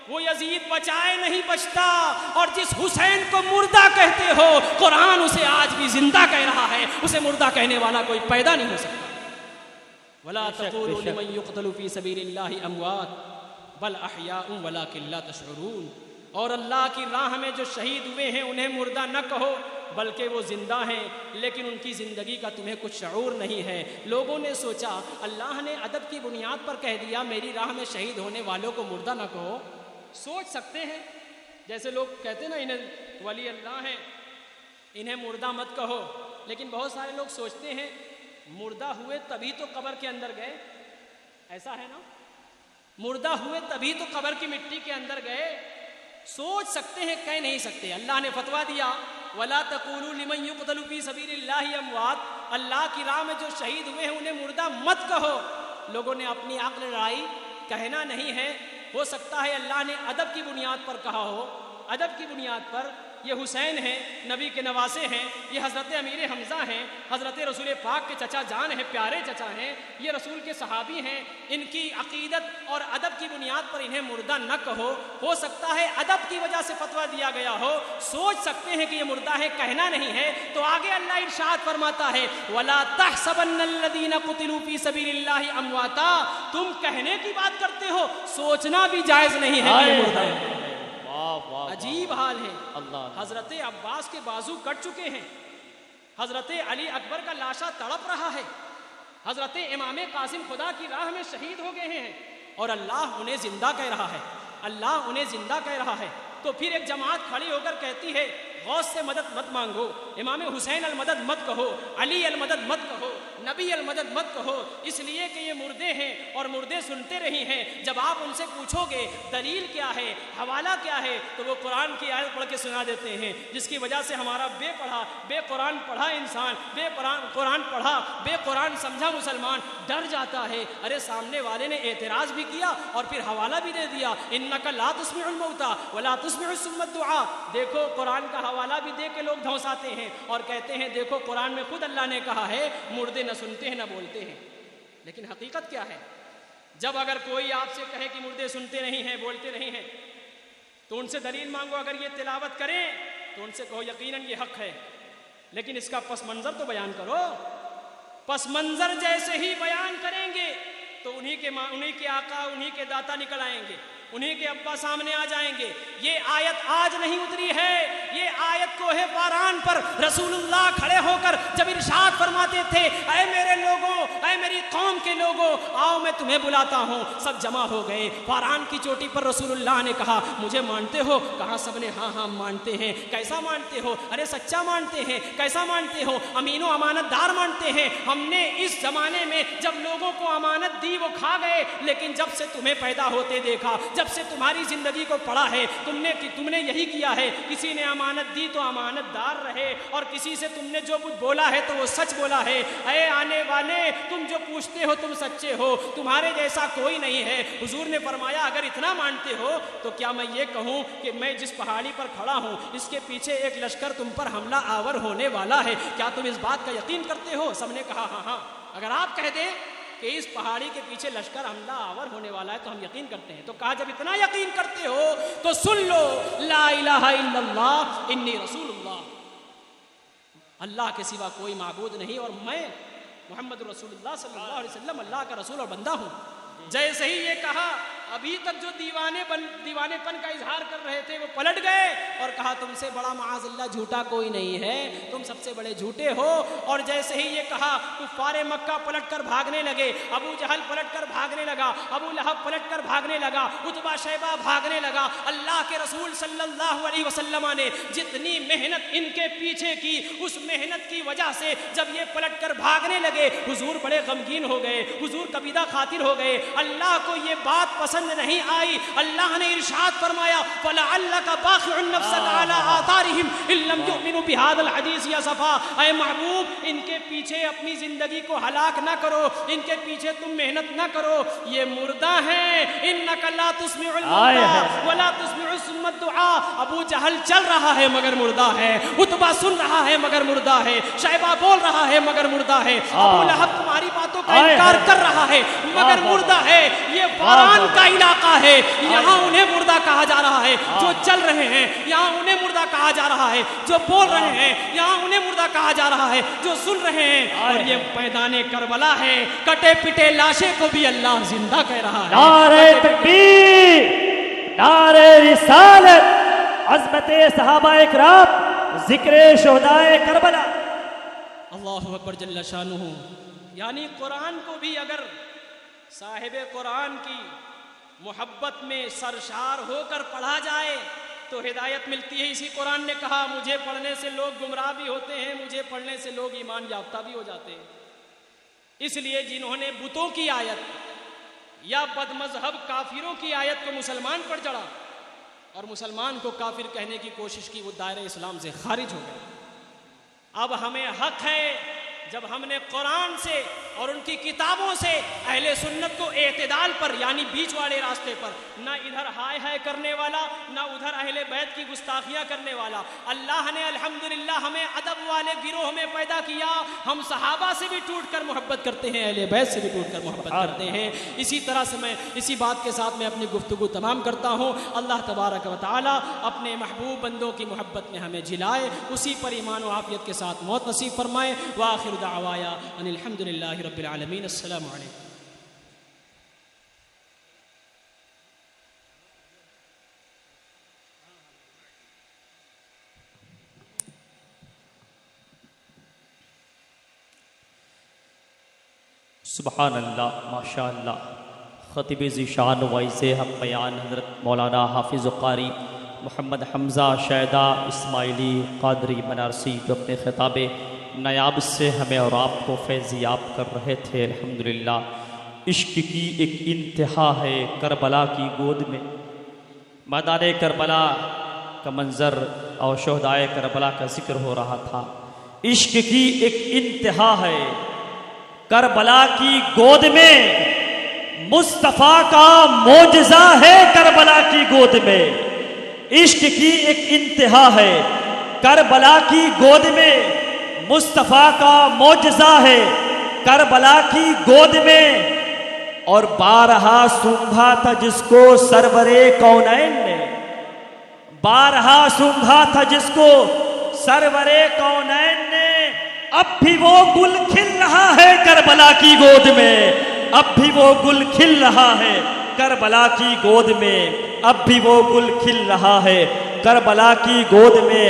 وہ یزید بچائے نہیں بچتا، اور جس حسین کو مردہ کہتے ہو قرآن اسے آج بھی زندہ کہہ رہا ہے، اسے مردہ کہنے والا کوئی پیدا نہیں ہو سکتا۔ وَلَا تَقُولُوا لِمَن يُقْتَلُ فِي سَبِيلِ اللَّهِ أَمْوَاتٌ بَلْ أَحْيَاءٌ وَلَٰكِن لَّا تَشْعُرُونَ۔ اور اللہ کی راہ میں جو شہید ہوئے ہیں انہیں مردہ نہ کہو، بلکہ وہ زندہ ہیں، لیکن ان کی زندگی کا تمہیں کچھ شعور نہیں ہے۔ لوگوں نے سوچا اللہ نے ادب کی بنیاد پر کہہ دیا میری راہ میں شہید ہونے والوں کو مردہ نہ کہو۔ سوچ سکتے ہیں جیسے لوگ کہتے ہیں نا انہیں ولی اللہ ہیں، انہیں مردہ مت کہو. لیکن بہت سارے لوگ سوچتے ہیں مردہ ہوئے تبھی تو قبر کے اندر گئے. ایسا ہے نا؟ مردہ ہوئے تبھی تو قبر کی مٹی کے اندر گئے. سوچ سکتے ہیں, کہہ نہیں سکتے. اللہ نے فتویٰ دیا وَلَا تَقُولُوا لِمَنْ يُقْتَلُ فِي سَبِيلِ اللَّهِ أَمْوَاتٌ, اللہ کی راہ میں جو شہید ہوئے ہیں انہیں مردہ مت کہو. لوگوں نے اپنی عقل لڑائی, کہنا نہیں ہے. ہو سکتا ہے اللہ نے ادب کی بنیاد پر کہا ہو, ادب کی بنیاد پر. یہ حسین ہیں, نبی کے نواسے ہیں. یہ حضرت امیر حمزہ ہیں, حضرت رسول پاک کے چچا جان ہیں, پیارے چچا ہیں. یہ رسول کے صحابی ہیں. ان کی عقیدت اور ادب کی بنیاد پر انہیں مردہ نہ کہو. ہو سکتا ہے ادب کی وجہ سے فتویٰ دیا گیا ہو. سوچ سکتے ہیں کہ یہ مردہ ہے, کہنا نہیں ہے. تو آگے اللہ ارشاد فرماتا ہے وَلَا تَحْسَبَنَّ الَّذِينَ قُتِلُوا فِي سَبِيلِ اللَّهِ أَمْوَاتًا. تم کہنے کی بات کرتے ہو, سوچنا بھی جائز نہیں ہے کہ یہ مردہ ہے. عجیب حال ہے. حضرت عباس کے بازو کٹ چکے ہیں, حضرت علی اکبر کا لاشا تڑپ رہا ہے, حضرت امام قاسم خدا کی راہ میں شہید ہو گئے ہیں, اور اللہ انہیں زندہ کہہ رہا ہے. اللہ انہیں زندہ کہہ رہا ہے. تو پھر ایک جماعت کھڑی ہو کر کہتی ہے غوث سے مدد مت مانگو, امام حسین المدد مت کہو, علی المدد مت کہو, نبی المدد مت کہو, اس لیے کہ یہ مردے ہیں اور مردے سنتے رہی ہیں. جب آپ ان سے پوچھو گے دلیل کیا ہے, حوالہ کیا ہے, تو وہ قرآن کی آیت پڑھ کے سنا دیتے ہیں, جس کی وجہ سے ہمارا بے قرآن پڑھا انسان, قرآن پڑھا بے قرآن سمجھا مسلمان ڈر جاتا ہے. ارے سامنے والے نے اعتراض بھی کیا اور پھر حوالہ بھی دے دیا, انک لا تسمع الموتى ولا تسمع الصم الدعاء. دیکھو قرآن کا حوالہ بھی دے کے لوگ دھونساتے ہیں اور کہتے ہیں دیکھو قرآن میں خود اللہ نے کہا ہے مردے نہ سنتے ہیں نہ بولتے ہیں. لیکن حقیقت کیا ہے؟ جب اگر کوئی آپ سے کہے کہ مردے سنتے نہیں ہیں, بولتے نہیں ہیں, تو ان سے دلیل مانگو. اگر یہ تلاوت کریں تو ان سے کہو یقیناً یہ حق ہے, لیکن اس کا پس منظر تو بیان کرو. پس منظر جیسے ہی بیان کریں گے تو انہی کے آقا, انہی کے داتا نکل آئیں گے, انہی کے ابا سامنے آ جائیں گے. یہ آیت آج نہیں اتری ہے, یہ آیت کوہ باران پر رسول اللہ کھڑے ہو کر جب ارشاد فرماتے تھے اے میرے لوگوں, اے میری قوم کے لوگوں, آؤ میں تمہیں بلاتا ہوں. سب جمع ہو گئے. باران کی چوٹی پر رسول اللہ نے کہا مجھے مانتے ہو؟ کہا سب نے ہاں ہاں مانتے ہیں. کیسا مانتے ہو؟ ارے سچا مانتے ہیں. کیسا مانتے ہو؟ امین و امانت دار مانتے ہیں. ہم نے اس زمانے میں جب لوگوں کو امانت دی وہ کھا گئے, لیکن جب سے تمہیں پیدا ہوتے دیکھا, جب سے تمہاری زندگی کو پڑھا ہے, تم نے یہی کیا ہے. کسی نے امانت دی تو امانت دار رہے, اور کسی سے تم نے جو کچھ بولا ہے تو وہ سچ بولا ہے. اے آنے والے, تم جو پوچھتے ہو تم سچے ہو, تمہارے جیسا کوئی نہیں ہے. حضور نے فرمایا اگر اتنا مانتے ہو تو کیا میں یہ کہوں کہ میں جس پہاڑی پر کھڑا ہوں اس کے پیچھے ایک لشکر تم پر حملہ آور ہونے والا ہے, کیا تم اس بات کا یقین کرتے ہو؟ سب نے کہا ہاں ہاں. اگر آپ کہہ دیں کہ اس پہاڑی کے پیچھے لشکر حملہ آور ہونے والا ہے تو ہم یقین کرتے ہیں. تو کہا جب اتنا یقین کرتے ہو تو سن لو لا الہ الا اللہ انی رسول اللہ. اللہ کے سوا کوئی معبود نہیں اور میں محمد رسول اللہ صلی اللہ علیہ وسلم اللہ کا رسول اور بندہ ہوں. جیسے ہی یہ کہا, ابھی تک جو دیوانے پن کا اظہار کر رہے تھے وہ پلٹ گئے اور کہا تم سے بڑا معاذ اللہ جھوٹا کوئی نہیں ہے, تم سب سے بڑے جھوٹے ہو. اور جیسے ہی یہ کہا کفار مکہ پلٹ کر بھاگنے لگے, ابو جہل پلٹ کر بھاگنے لگا, ابو لہب پلٹ کر بھاگنے لگا, عتبہ شیبہ بھاگنے لگا. اللہ کے رسول صلی اللہ علیہ وسلم نے جتنی محنت ان کے پیچھے کی, اس محنت کی وجہ سے جب یہ پلٹ کر بھاگنے لگے حضور بڑے غمگین ہو گئے, حضور قبیدہ خاطر ہو گئے. اللہ کو یہ بات پسند نہیں آئی. اللہ نے ارشاد فرمایا فَلَعَلَّكَ بَاخِعٌ نَفْسَكَ عَلَىٰ آثَارِهِمْ إِن لَّمْ يُؤْمِنُوا بِهَٰذَا الْحَدِيثِ أَسَفًا. اے محبوب, ان کے پیچھے اپنی زندگی کو ہلاک نہ کرو, ان کے پیچھے تم محنت نہ کرو, یہ مردہ ہیں. إِنَّكَ لَا تُسْمِعُ الْمَوْتَىٰ وَلَا تُسْمِعُ الصُّمَّ الدُّعَاءَ. ابو جہل چل رہا ہے مگر مردہ ہے, عتبہ سن رہا ہے مگر مردہ ہے, شیبہ بول رہا ہے مگر مردہ ہے, ابو لہب تمہاری باتوں کا انکار کر رہا ہے مگر مردہ ہے. یہ باران کا علاقہ ہے, یہاں انہیں مردہ کہا جا رہا ہے. جو چل رہے ہیں یہاں انہیں مردہ کہا جا رہا ہے, جو بول رہے ہیں یہاں انہیں مردہ کہا جا رہا ہے, جو سن رہے ہیں. اور یہ میدان کربلا ہے, کٹے پٹے لاشے کو بھی اللہ زندہ کہہ رہا ہے. نعرہ تکبیر, نعرہ رسالت, عظمت صحابہ اکرام, ذکر شہدائے کربلا. اللہ اکبر جل شانہ. یعنی قرآن کو بھی اگر صاحب قرآن کی محبت میں سرشار ہو کر پڑھا جائے تو ہدایت ملتی ہے. اسی قرآن نے کہا مجھے پڑھنے سے لوگ گمراہ بھی ہوتے ہیں, مجھے پڑھنے سے لوگ ایمان یافتہ بھی ہو جاتے ہیں. اس لیے جنہوں نے بتوں کی آیت یا بد مذہب کافروں کی آیت کو مسلمان پر چڑھا اور مسلمان کو کافر کہنے کی کوشش کی, وہ دائرہ اسلام سے خارج ہو گئے. اب ہمیں حق ہے جب ہم نے قرآن سے اور ان کی کتابوں سے اہل سنت کو اعتدال پر یعنی بیچ والے راستے پر, نہ ادھر ہائے ہائے کرنے والا نہ ادھر اہل بیت کی گستاخیاں کرنے والا. اللہ نے الحمدللہ ہمیں ادب والے گروہ میں پیدا کیا. ہم صحابہ سے بھی ٹوٹ کر محبت کرتے ہیں, اہل بیت سے بھی ٹوٹ کر محبت کرتے ہیں. اسی طرح سے میں اسی بات کے ساتھ میں اپنی گفتگو تمام کرتا ہوں. اللہ تبارک و تعالی اپنے محبوب بندوں کی محبت میں ہمیں جلائے, اسی پر ایمان و عافیت کے ساتھ موت نصیب فرمائے. وآخر دعوایا ان الحمدللہ رب العالمین. السلام علیکم. سبحان اللہ, ماشاء اللہ. خطیب ذیشان وعظ حق بیان حضرت مولانا حافظ قاری محمد حمزہ شیدا اسماعیلی قادری بنارسی جو اپنے خطاب نیاب سے ہمیں اور آپ کو فیضیاب کر رہے تھے. الحمدللہ عشق کی ایک انتہا ہے کربلا کی گود میں. میدان کربلا کا منظر اور شہدائے کربلا کا ذکر ہو رہا تھا. عشق کی ایک انتہا ہے کربلا کی گود میں, مصطفیٰ کا معجزہ ہے کربلا کی گود میں. عشق کی ایک انتہا ہے کربلا کی گود میں, مصطفیٰ کا معجزہ ہے کربلا کی گود میں. اور بارہا سونگھا تھا جس کو سرور کونین نے, بارہا سونگھا تھا جس کو سرور کونین نے. اب بھی وہ گل کھل رہا ہے کربلا کی گود میں, اب بھی وہ گل کھل رہا ہے کربلا کی گود میں, اب بھی وہ گل کھل رہا ہے کربلا کی گود میں.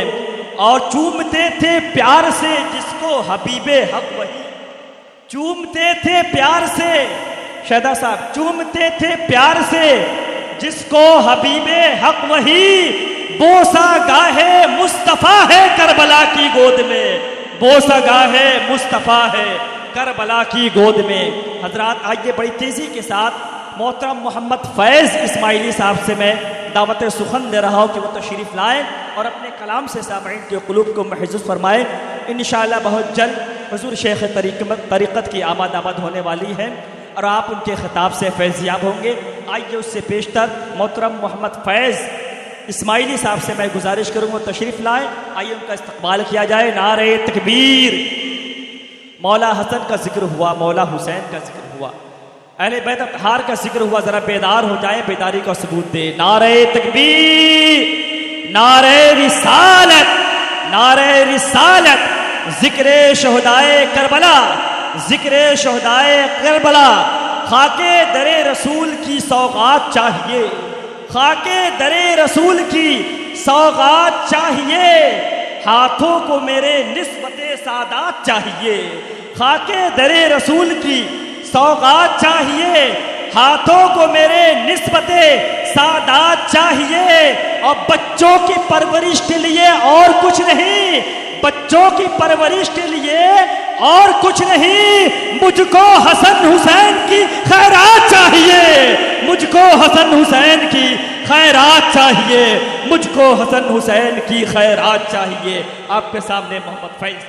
اور چومتے تھے پیار سے جس کو حبیب حق وہی, چومتے تھے پیار سے شہدا صاحب, چومتے تھے پیار سے جس کو حبیب حق وہی. بوسہ گاہے مصطفیٰ ہے کربلا کی گود میں, بوسہ گاہے مصطفیٰ ہے کربلا کی گود میں. حضرات آئیے بڑی تیزی کے ساتھ محترم محمد فیض اسماعیلی صاحب سے میں دعوت سخن دے رہا ہوں کہ وہ تشریف لائیں اور اپنے کلام سے سامعین کے قلوب کو محظوظ فرمائیں. انشاءاللہ بہت جلد حضور شیخ طریقت کی آمد ہونے والی ہے اور آپ ان کے خطاب سے فیضیاب ہوں گے. آئیے اس سے پیشتر محترم محمد فیض اسماعیلی صاحب سے میں گزارش کروں گا تشریف لائیں, آئیے ان کا استقبال کیا جائے. نعرہ تکبیر. مولا حسن کا ذکر ہوا, مولا حسین کا ذکر ہوا, اہل بیت اطہار کا ذکر ہوا, ذرا بیدار ہو جائیں, بیداری کا ثبوت دے. نعرہ تکبیر, نعرہ رسالت, نعرہ رسالت. ذکر شہدائے کربلا, ذکر شہدائے کربلا. خاک در رسول کی سوغات چاہیے, خاک در رسول کی سوغات چاہیے. ہاتھوں کو میرے نسبت سادات چاہیے, خاک در رسول کی سوغات چاہیے. ہاتھوں کو میرے نسبت سادات چاہیے. اور بچوں کی پرورش کے لیے اور کچھ نہیں, بچوں کی پرورش کے لیے اور کچھ نہیں. مجھ کو حسن حسین کی خیرات چاہیے, مجھ کو حسن حسین کی خیرات چاہیے, مجھ کو حسن حسین کی خیرات چاہیے. آپ کے سامنے محمد فیض.